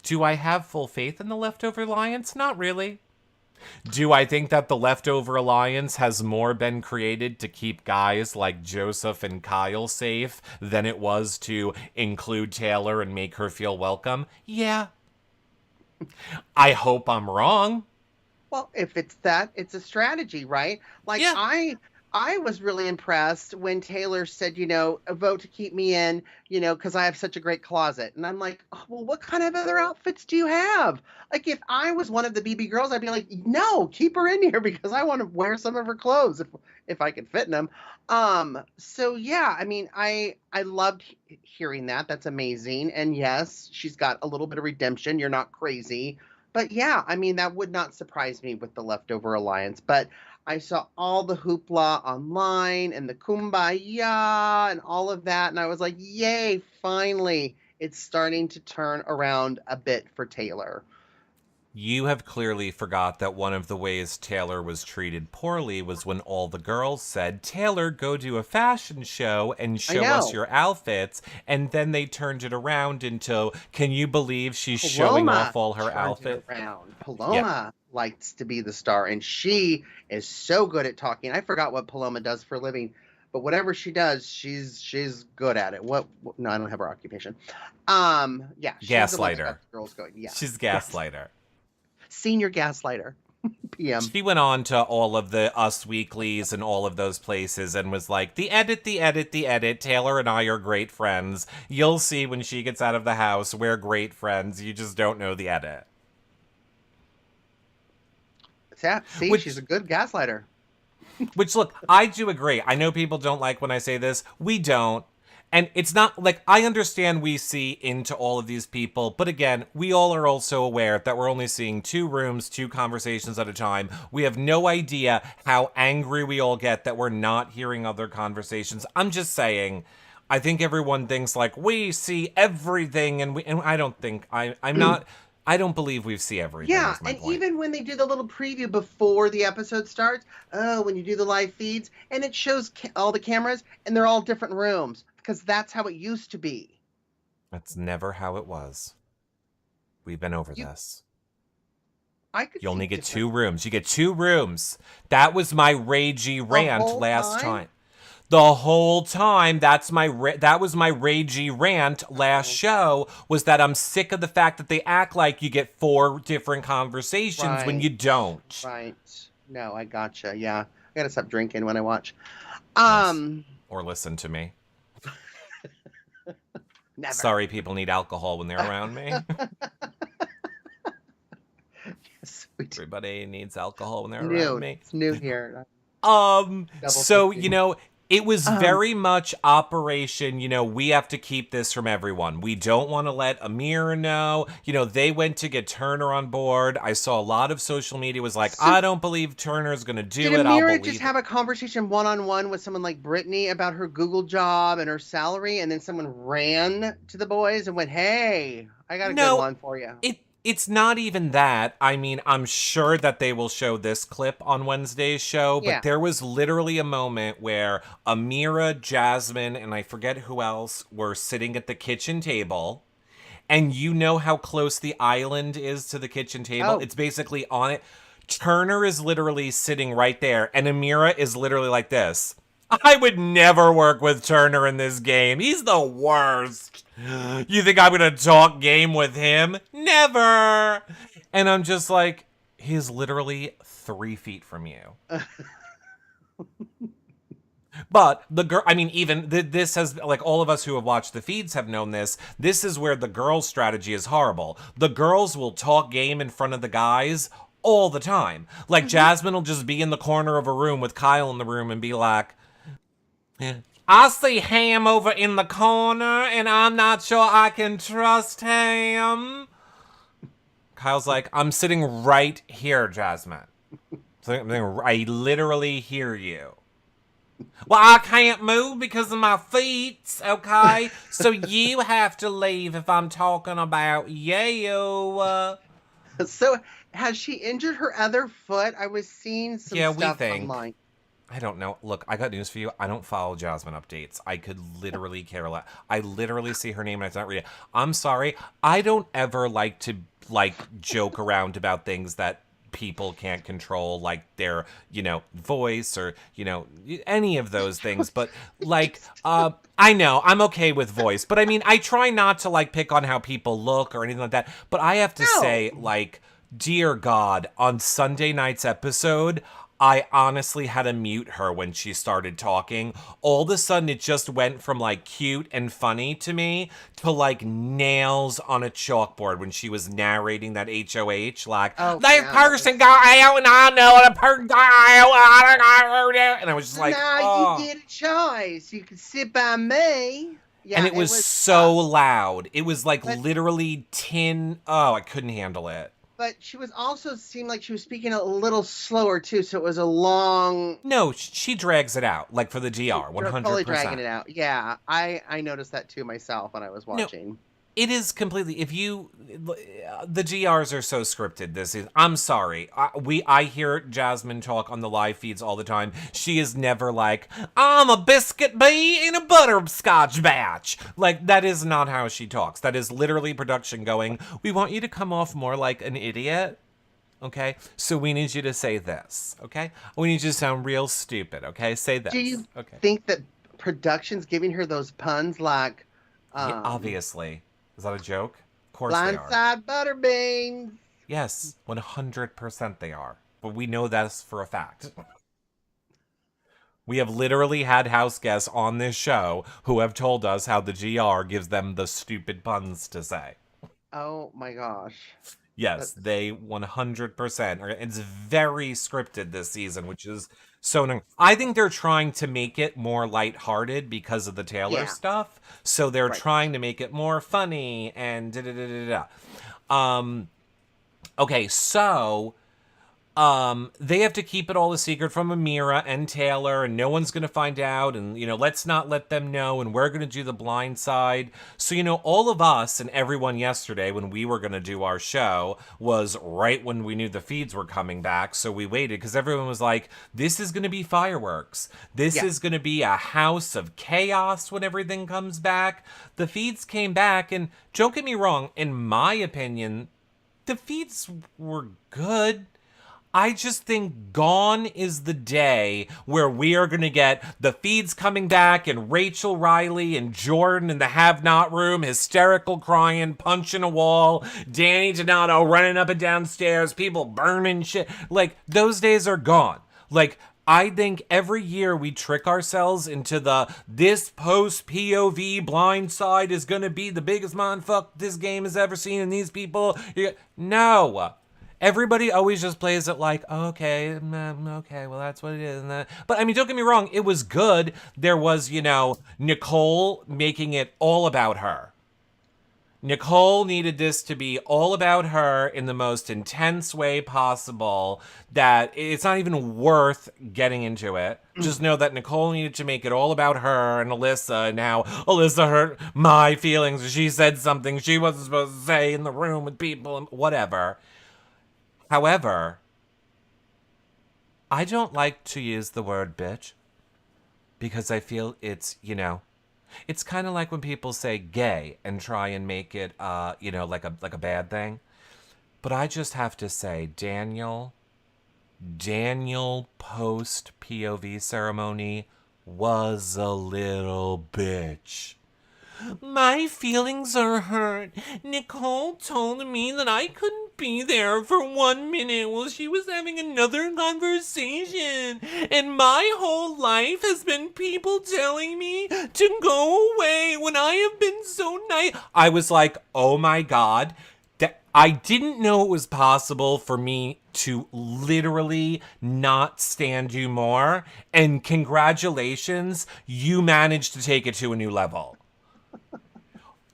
do I have full faith in the Leftover Alliance? Not really. Do I think that the Leftover Alliance has more been created to keep guys like Joseph and Kyle safe than it was to include Taylor and make her feel welcome? Yeah. I hope I'm wrong. Well, if it's that, it's a strategy, right? Like Yeah. I was really impressed when Taylor said, a vote to keep me in, because I have such a great closet. And I'm like, oh, well, what kind of other outfits do you have? Like, if I was one of the BB girls, I'd be like, no, keep her in here because I want to wear some of her clothes if I can fit in them. So yeah, I mean, I loved hearing that. That's amazing. And yes, she's got a little bit of redemption. You're not crazy. But yeah, I mean, that would not surprise me with the Leftover Alliance. But I saw all the hoopla online and the kumbaya and all of that. And I was like, yay, finally, it's starting to turn around a bit for Taylor. You have clearly forgot that one of the ways Taylor was treated poorly was when all the girls said, Taylor, go do a fashion show and show us your outfits. And then they turned it around into, can you believe she's showing off all her outfits? Paloma likes to be the star, and she is so good at talking. I forgot what Paloma does for a living, but whatever she does, she's good at it. What? No, I don't have her occupation. Yeah, she's gaslighter. The one that got the girls going. Yeah, she's gaslighter. Senior gaslighter. PM. She went on to all of the Us Weeklies and all of those places and was like, the edit. Taylor and I are great friends. You'll see when she gets out of the house, we're great friends. You just don't know the edit. Yeah, see, she's a good gaslighter. Which, look, I do agree. I know people don't like when I say this. We don't. And it's not like, I understand we see into all of these people, but again, we all are also aware that we're only seeing 2 rooms, 2 conversations at a time. We have no idea how angry we all get that we're not hearing other conversations. I'm just saying, I think everyone thinks like, we see everything, and I don't think, I don't believe we see everything. Yeah, and point. Even when they do the little preview before the episode starts, when you do the live feeds, and it shows all the cameras, and they're all different rooms, because that's how it used to be. That's never how it was. We've been over this. You only get 2 rooms. You get 2 rooms. That was my ragey rant last time. The whole time, that was my ragey rant last show, was that I'm sick of the fact that they act like you get 4 different conversations when you don't. Right. No, I gotcha. Yeah. I gotta stop drinking when I watch. Yes. Or listen to me. Never. Sorry, people need alcohol when they're around me. Yes, we do. Everybody needs alcohol when they're around me. It's new here. So, it was very much operation, we have to keep this from everyone. We don't want to let Amira know. They went to get Turner on board. I saw a lot of social media was like, I don't believe Turner's going to do it. Did Amira just have a conversation one-on-one with someone like Brittany about her Google job and her salary, and then someone ran to the boys and went, hey, I got a good one for you? It's not even that. I mean, I'm sure that they will show this clip on Wednesday's show, but there was literally a moment where Amira, Jasmine, and I forget who else were sitting at the kitchen table. And you know how close the island is to the kitchen table? Oh. It's basically on it. Turner is literally sitting right there, and Amira is literally like this. I would never work with Turner in this game. He's the worst. You think I'm going to talk game with him? Never. And I'm just like, he's literally 3 feet from you. But the girl, I mean, even this has, like, all of us who have watched the feeds have known this. This is where the girls' strategy is horrible. The girls will talk game in front of the guys all the time. Like, Jasmine will just be in the corner of a room with Kyle in the room and be like, I see Ham over in the corner, and I'm not sure I can trust him. Kyle's like, I'm sitting right here, Jasmine. I literally hear you. Well, I can't move because of my feet, okay? So you have to leave if I'm talking about you. So has she injured her other foot? I was seeing some stuff online. I don't know. Look, I got news for you. I don't follow Jasmine updates. I could literally care less. I literally see her name and I don't read it. I'm sorry. I don't ever like to joke around about things that people can't control, like their, voice or, any of those things. But I know I'm okay with voice, but I mean, I try not to pick on how people look or anything like that. But I have to say, dear God, on Sunday night's episode, I honestly had to mute her when she started talking. All of a sudden, it just went from, cute and funny to me to, nails on a chalkboard when she was narrating that HOH. Person got out and I know the person got out. And I was just like, you get a choice. You can sit by me. Yeah, and it was so loud. It was, literally tin. Oh, I couldn't handle it. But she was also seemed like she was speaking a little slower too, so it was a long. No, she drags it out, like for the She GR, totally dragging 100%. it out. Yeah, I noticed that too myself when I was No, watching. it is completely. If you, the GRs are so scripted. This is. I'm sorry. I hear Jasmine talk on the live feeds all the time. She is never like, I'm a biscuit bee in a butterscotch batch. Like that is not how she talks. That is literally production going. We want you to come off more like an idiot. Okay, so we need you to say this. Okay, we need you to sound real stupid. Okay, say this. Do you Okay. think that production's giving her those puns like, Yeah, obviously. Is that a joke? Of course they are. blindside butterbeans? Yes, 100% they are. But we know that's for a fact. We have literally had house guests on this show who have told us how the GR gives them the stupid puns to say. Oh my gosh. Yes, they 100% are. It's very scripted this season, which is so annoying. I think they're trying to make it more lighthearted because of the Taylor Yeah. stuff. So they're Right. trying to make it more funny and da da da da da. Okay, so they have to keep it all a secret from Amira and Taylor, and no one's gonna find out, and let's not let them know, and we're gonna do the blind side. So all of us and everyone yesterday when we were gonna do our show was right when we knew the feeds were coming back, so we waited because everyone was like, this is gonna be fireworks. This is gonna be a house of chaos when everything comes back. The feeds came back, and don't get me wrong, in my opinion, the feeds were good. I just think gone is the day where we are going to get the feeds coming back and Rachel Riley and Jordan in the have-not room, hysterical crying, punching a wall, Danny Donato running up and down stairs, people burning shit. Like, those days are gone. Like, I think every year we trick ourselves into this post-POV blind side is going to be the biggest mindfuck this game has ever seen, and these people... No. Everybody always just plays it like, okay, okay, well, that's what it is. But, I mean, don't get me wrong, it was good. There was, Nicole making it all about her. Nicole needed this to be all about her in the most intense way possible, that it's not even worth getting into it. Just know that Nicole needed to make it all about her and Alyssa, and how Alyssa hurt my feelings. She said something she wasn't supposed to say in the room with people, and whatever. However, I don't like to use the word bitch because I feel it's, it's kind of like when people say gay and try and make it, like a bad thing. But I just have to say, Daniel post POV ceremony was a little bitch. My feelings are hurt. Nicole told me that I couldn't be there for 1 minute while she was having another conversation. And my whole life has been people telling me to go away when I have been so nice. I was like, oh my God. I didn't know it was possible for me to literally not stand you more. And congratulations, you managed to take it to a new level.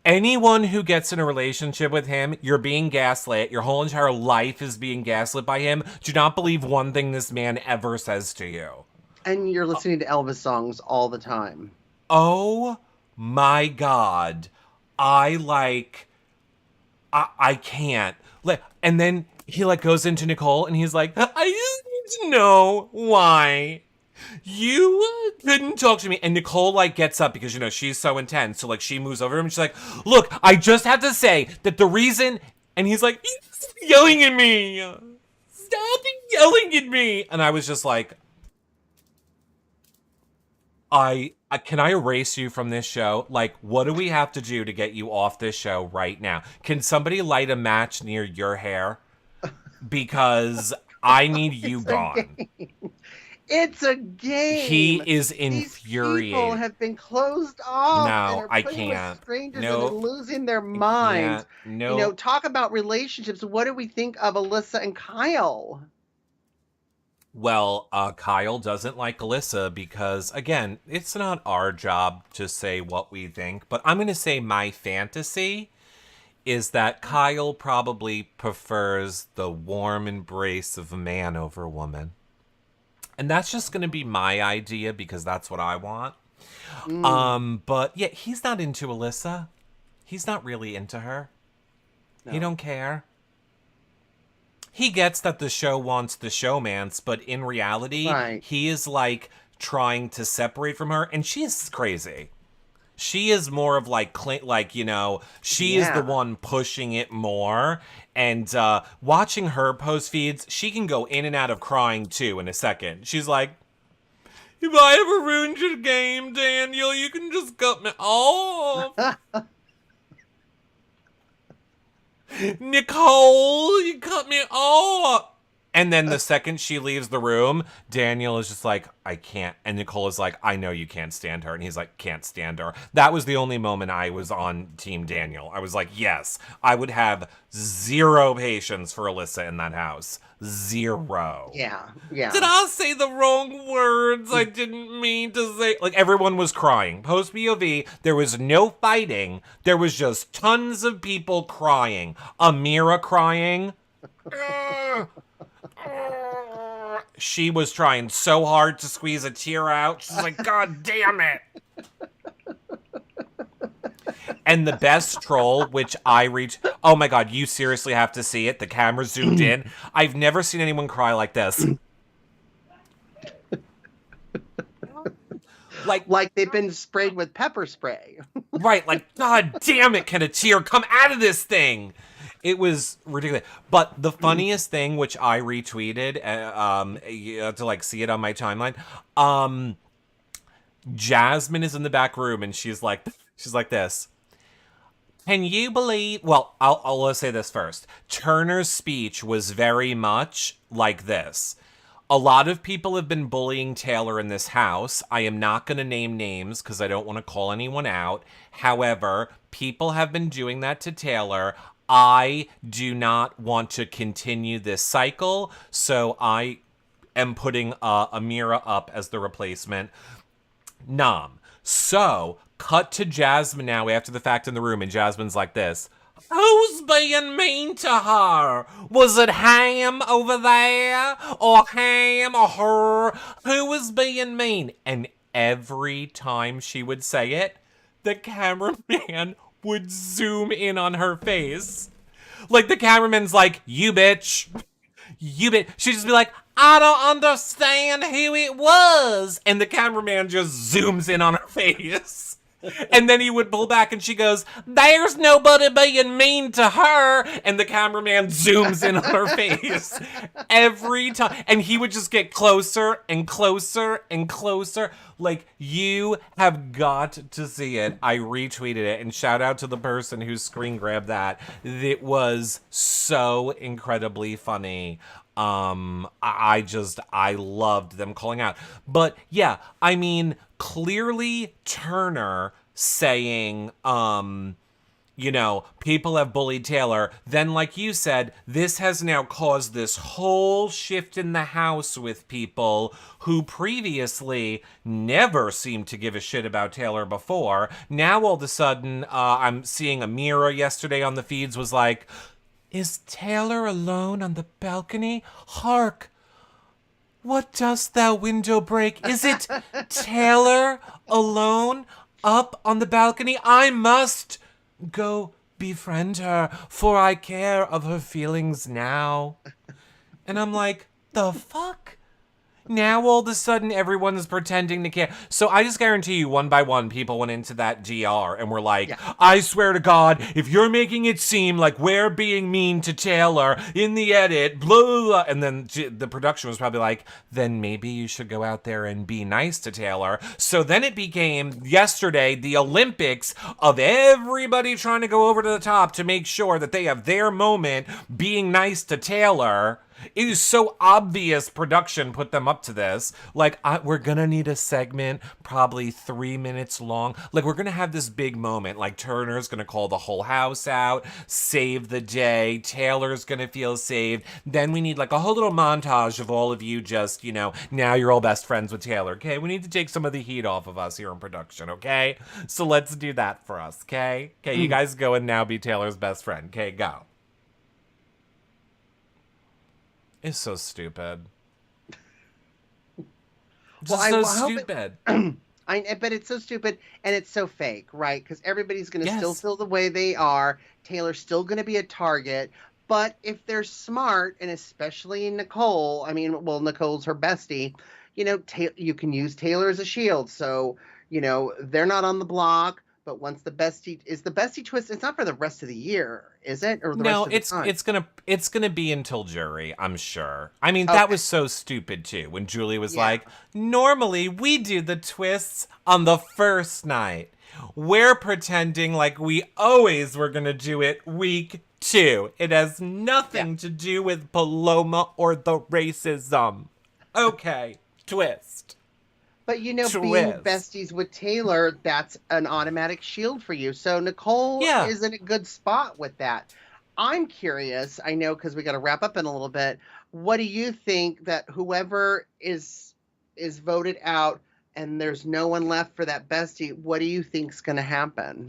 Anyone who gets in a relationship with him, you're being gaslit. Your whole entire life is being gaslit by him. Do not believe one thing this man ever says to you. And you're listening to Elvis songs all the time. Oh my God. I can't. And then he goes into Nicole and he's like, I just need to know why you couldn't talk to me. And Nicole gets up because she's so intense, so she moves over him and she's like, look, I just have to say that the reason. And he's like, stop yelling at me, stop yelling at me. And I was just like, can I erase you from this show? What do we have to do to get you off this show right now? Can somebody light a match near your hair? Because I need you gone. It's a game. He is infuriated. These people have been closed off. No, and are I playing can't. With strangers No. and losing their minds. No. Talk about relationships. What do we think of Alyssa and Kyle? Well, Kyle doesn't like Alyssa because, again, it's not our job to say what we think. But I'm going to say my fantasy is that Kyle probably prefers the warm embrace of a man over a woman. And that's just going to be my idea because that's what I want. But yeah, he's not into Alyssa. He's not really into her. No. He don't care. He gets that the show wants the showmance, but in reality, Right. he is like trying to separate from her, and she's crazy. She is more of like, you know, she is Yeah. the one pushing it more. And watching her post feeds, she can go in and out of crying too in a second. She's like, if I ever ruined your game, Daniel, you can just cut me off. Nicole, you cut me off. And then the second she leaves the room, Daniel is just like, I can't. And Nicole is like, I know you can't stand her. And he's like, can't stand her. That was the only moment I was on Team Daniel. I was like, yes, I would have zero patience for Alyssa in that house. Zero. Yeah. Yeah. Did I say the wrong words? I didn't mean to say. Like, everyone was crying. Post POV, there was no fighting. There was just tons of people crying. Amira crying. She was trying so hard to squeeze a tear out. She's like, God damn it. And the best troll, which I reached. Oh my God, you seriously have to see it. The camera zoomed in. I've never seen anyone cry like this. Like they've been sprayed with pepper spray. Right, like, God damn it, can a tear come out of this thing? It was ridiculous. But the funniest thing, which I retweeted to like see it on my timeline, Jasmine is in the back room and she's like this. Can you believe? Well, I'll say this first. Turner's speech was very much like this. A lot of people have been bullying Taylor in this house. I am not going to name names because I don't want to call anyone out. However, people have been doing that to Taylor. I do not want to continue this cycle, so I am putting Amira up as the replacement. Nom. So, cut to Jasmine now after the fact in the room, and Jasmine's like this. Who's being mean to her? Was it Ham over there? Or Ham or her? Who was being mean? And every time she would say it, the cameraman would zoom in on her face. Like, the cameraman's like, you bitch. You bitch. She'd just be like, I don't understand who it was. And the cameraman just zooms in on her face. And then he would pull back and she goes, there's nobody being mean to her. And the cameraman zooms in on her face every time. And he would just get closer and closer and closer. Like, you have got to see it. I retweeted it, and shout out to the person who screen grabbed that. It was so incredibly funny. I loved them calling out. But yeah, I mean, clearly Turner saying, you know, people have bullied Taylor. Then, like you said, this has now caused this whole shift in the house with people who previously never seemed to give a shit about Taylor before. Now, all of a sudden, I'm seeing Amira yesterday on the feeds was like, is Taylor alone on the balcony? Hark! What dost thou window break? Is it Taylor alone up on the balcony? I must go befriend her, for I care of her feelings now. And I'm like, the fuck? Now all of a sudden everyone is pretending to care. So I just guarantee you, one by one, people went into that DR and were like, yeah. I swear to God, if you're making it seem like we're being mean to Taylor in the edit, blah, blah, blah. And then the production was probably like, then maybe you should go out there and be nice to Taylor. So then it became, yesterday, the Olympics of everybody trying to go over to the top to make sure that they have their moment being nice to Taylor. It is so obvious production put them up to this. Like, we're gonna need a segment, probably 3 minutes long. Like, we're gonna have this big moment. Like, Turner's gonna call the whole house out, save the day. Taylor's gonna feel saved. Then we need like a whole little montage of all of you just, now you're all best friends with Taylor. Okay, we need to take some of the heat off of us here in production. Okay, so let's do that for us. Okay, you guys go and now be Taylor's best friend. Okay, go. It's so stupid. Just so stupid. But it's so stupid and it's so fake, right? Because everybody's going to still feel the way they are. Taylor's still going to be a target. But if they're smart, and especially Nicole, Nicole's her bestie, you can use Taylor as a shield. So, they're not on the block. But once the bestie twist, it's not for the rest of the year, is it? Or the rest of the time? it's gonna be until jury, I'm sure. I mean, that was so stupid too. When Julie was like, normally we do the twists on the first night. We're pretending like we always were gonna do it week 2. It has nothing to do with Paloma or the racism. Okay, twist. But, being besties with Taylor, that's an automatic shield for you. So Nicole is in a good spot with that. I'm curious, I know, because we got to wrap up in a little bit. What do you think that whoever is voted out and there's no one left for that bestie, what do you think's going to happen?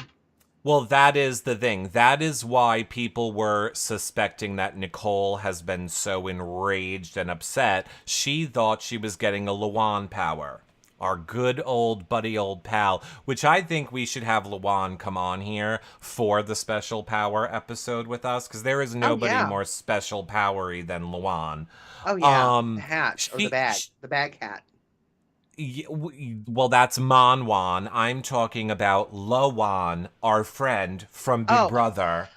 Well, that is the thing. That is why people were suspecting that Nicole has been so enraged and upset. She thought she was getting a Luan power. Our good old buddy old pal, which I think we should have Luan come on here for the special power episode with us, because there is nobody more special powery than Luan. Oh, yeah. The hat, or the bag hat. Well, that's Manwan. I'm talking about Lawan, our friend from Big Brother.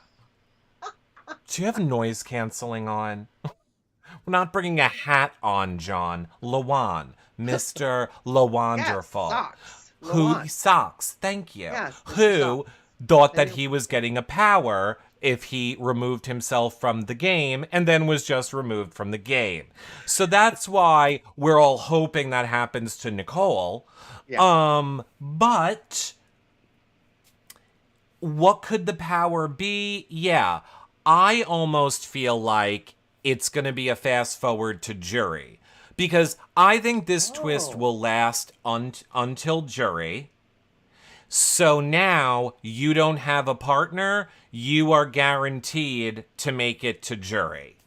Do you have noise canceling on? We're not bringing a hat on, John. Lawan. Mr. Lawanderful. Socks. Thank you. Yes, who thought that he was getting a power if he removed himself from the game and then was just removed from the game. So that's why we're all hoping that happens to Nicole. Yeah. But what could the power be? Yeah. I almost feel like it's going to be a fast forward to jury. Because I think this twist will last until jury. So now you don't have a partner. You are guaranteed to make it to jury.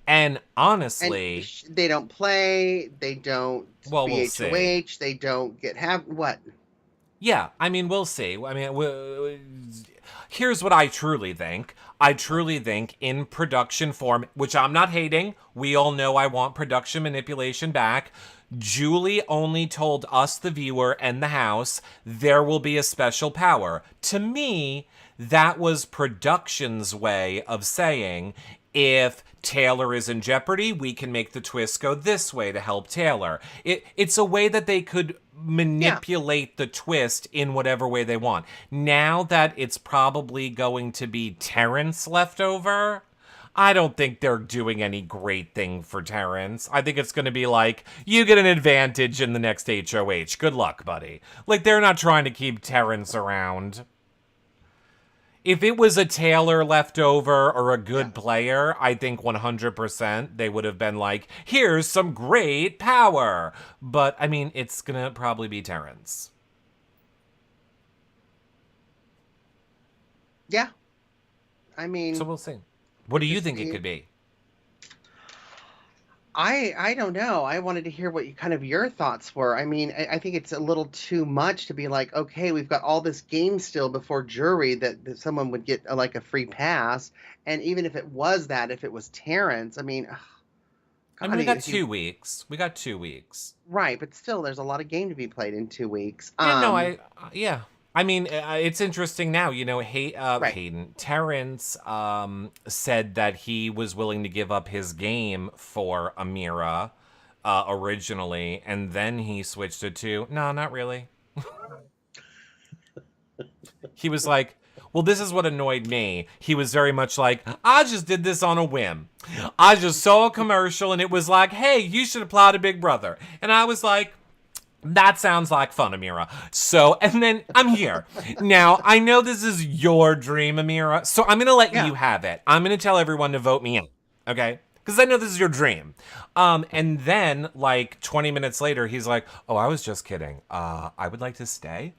And honestly... And they don't play. They don't we'll see. They don't get... What? Yeah, we'll see. Here's what I truly think. I truly think in production form, which I'm not hating, we all know I want production manipulation back. Julie only told us, the viewer, and the house, there will be a special power. To me, that was production's way of saying, if Taylor is in jeopardy, we can make the twist go this way to help Taylor. It's a way that they could manipulate the twist in whatever way they want. Now that it's probably going to be Terrence left over, I don't think they're doing any great thing for Terrence. I think it's going to be like, you get an advantage in the next HOH. Good luck, buddy. Like, they're not trying to keep Terrence around. If it was a Taylor left over or a good player, I think 100% they would have been like, here's some great power. But, it's going to probably be Terrence. Yeah. So we'll see. What do you think it could be? I don't know. I wanted to hear what your thoughts were. I think it's a little too much to be like, okay, we've got all this game still before jury that someone would get a free pass. And even if it was Terrence, we got 2 weeks. We got 2 weeks. Right, but still, there's a lot of game to be played in 2 weeks. It's interesting now, Hayden, Terrence said that he was willing to give up his game for Amira originally, and then he switched it to, no, not really. He was like, Well, this is what annoyed me. He was very much like, I just did this on a whim. I just saw a commercial and it was like, hey, you should apply to Big Brother. And I was like, that sounds like fun, Amira. So, and then I'm here. Now, I know this is your dream, Amira, so I'm going to let you have it. I'm going to tell everyone to vote me in, okay? Because I know this is your dream. And then, like, 20 minutes later, he's like, oh, I was just kidding. I would like to stay.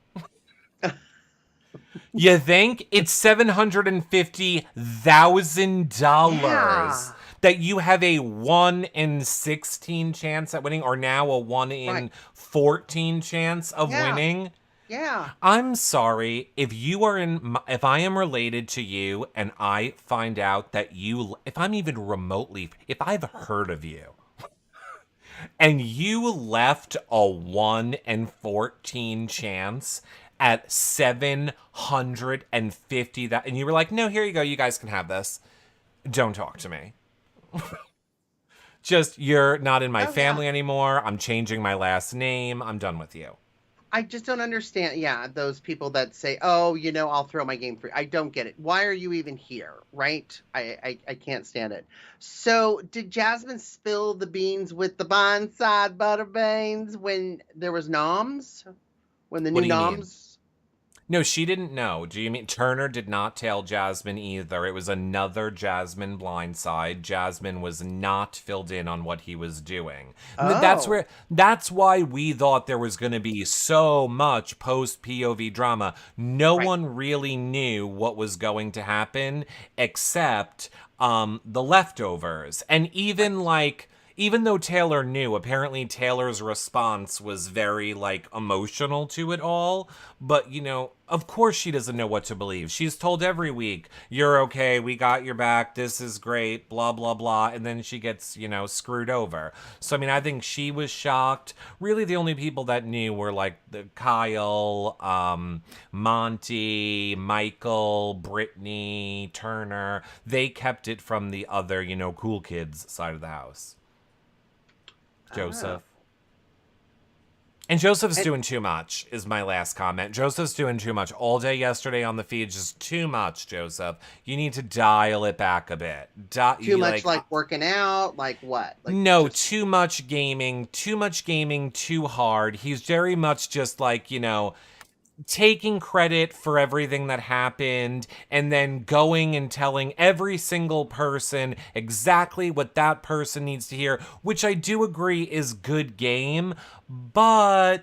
You think? It's $750,000 that you have a 1 in 16 chance at winning, or now a 1 in 14 chance of winning. Yeah. I'm sorry if you are if I am related to you and I find out that if I'm even remotely, if I've heard of you and you left a 1 in 14 chance at 750 and you were like, no, here you go, you guys can have this. Don't talk to me. Just, you're not in my family anymore. I'm changing my last name. I'm done with you. I just don't understand. Yeah, those people that say, oh, you know, I'll throw my game free. I don't get it. Why are you even here? Right? I can't stand it. So did Jasmine spill the beans with the blindside butter beans when there was noms? When the new noms? No, she didn't know. Do you mean Turner did not tell Jasmine either? It was another Jasmine blindside. Jasmine was not filled in on what he was doing. Oh. That's why we thought there was going to be so much post-POV drama. No one really knew what was going to happen except the leftovers. And even though Taylor knew, apparently Taylor's response was very, emotional to it all. But, of course she doesn't know what to believe. She's told every week, you're okay, we got your back, this is great, blah, blah, blah. And then she gets, screwed over. So, I think she was shocked. Really, the only people that knew were, Kyle, Monty, Michael, Brittany, Turner. They kept it from the other, cool kids side of the house. Joseph. And Joseph's doing too much, is my last comment. Joseph's doing too much. All day yesterday on the feed, just too much, Joseph. You need to dial it back a bit. Too much, working out? Like what? No, too much gaming, too hard. He's very much just taking credit for everything that happened and then going and telling every single person exactly what that person needs to hear, which I do agree is good game, but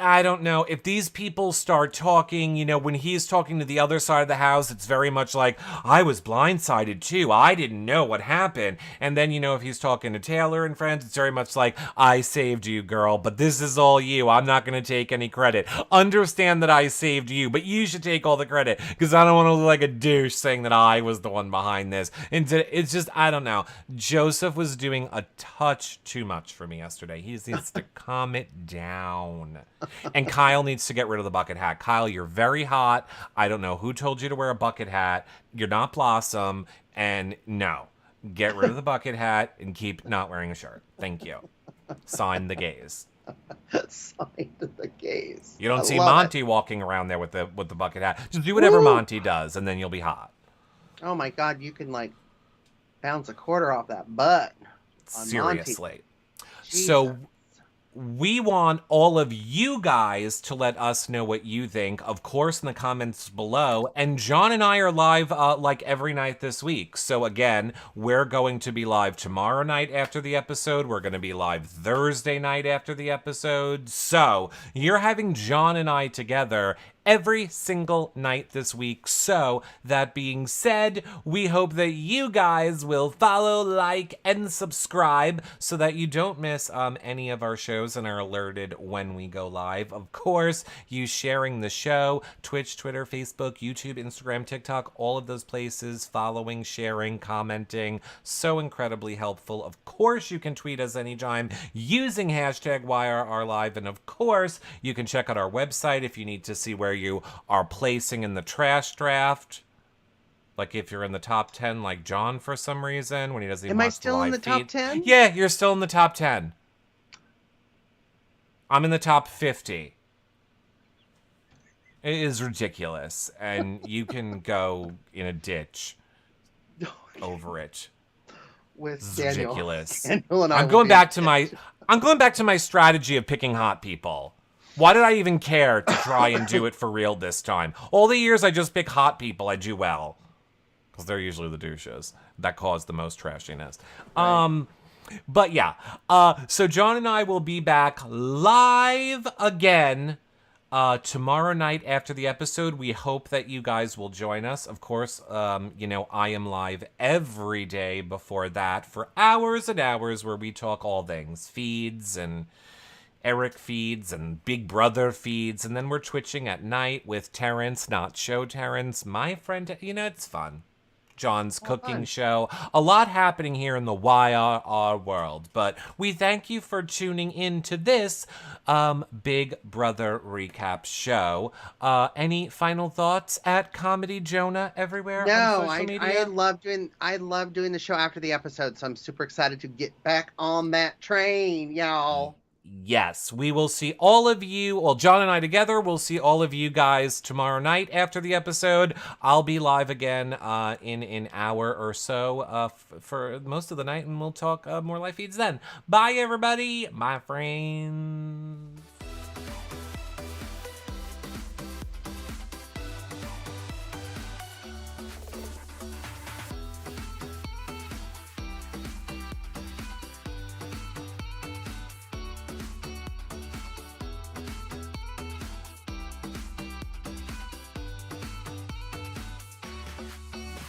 I don't know, if these people start talking, when he's talking to the other side of the house, it's very much like, I was blindsided too, I didn't know what happened. And then, if he's talking to Taylor and friends, it's very much like, I saved you, girl, but this is all you. I'm not going to take any credit. Understand that I saved you, but you should take all the credit, because I don't want to look like a douche saying that I was the one behind this. And it's just, I don't know. Joseph was doing a touch too much for me yesterday. He needs to calm it down. And Kyle needs to get rid of the bucket hat. Kyle, you're very hot. I don't know who told you to wear a bucket hat. You're not Blossom. And no, get rid of the bucket hat and keep not wearing a shirt. Thank you. Sign the gays. Sign the gays. You don't see Monty walking around there with the bucket hat. Just do whatever Monty does, and then you'll be hot. Oh my God, you can bounce a quarter off that butt. Seriously. So we want all of you guys to let us know what you think, of course, in the comments below. And John and I are live every night this week. So again, we're going to be live tomorrow night after the episode. We're going to be live Thursday night after the episode. So you're having John and I together every single night this week. So that being said, we hope that you guys will follow, like, and subscribe so that you don't miss any of our shows and are alerted when we go live. Of course, you sharing the show, Twitch, Twitter, Facebook, YouTube, Instagram, TikTok, all of those places, following, sharing, commenting, so incredibly helpful. Of course, you can tweet us anytime using hashtag YRRLive, and of course, you can check out our website if you need to see where you are placing in the trash draft. Like if you're in the top 10 like John for some reason when he doesn't even Am I watch still the live in the top feed. 10? Yeah, you're still in the top 10. I'm in the top 50. It is ridiculous, and you can go in a ditch over it. With This is Daniel. ridiculous. Daniel and I I'm will going be- back to my strategy of picking hot people. Why did I even care to try and do it for real this time? All the years I just pick hot people, I do well. Because they're usually the douches that cause the most trashiness. Right. But yeah, so John and I will be back live again tomorrow night after the episode. We hope that you guys will join us. Of course, you know, I am live every day before that for hours and hours where we talk all things. Feeds and Eric feeds and Big Brother feeds. And then we're twitching at night with Terrence, not show Terrence. My friend, you know, it's fun. John's cooking fun. show. A lot happening here in the YRR world. But we thank you for tuning in to this Big Brother recap show. Any final thoughts at Comedy Jonah everywhere No, on social media? I love doing the show after the episode, so I'm super excited to get back on that train, y'all. Yes, we will see all of you. Well, John and I together will see all of you guys tomorrow night after the episode. I'll be live again in an hour or so for most of the night, and we'll talk more live feeds then. Bye, everybody, my friends.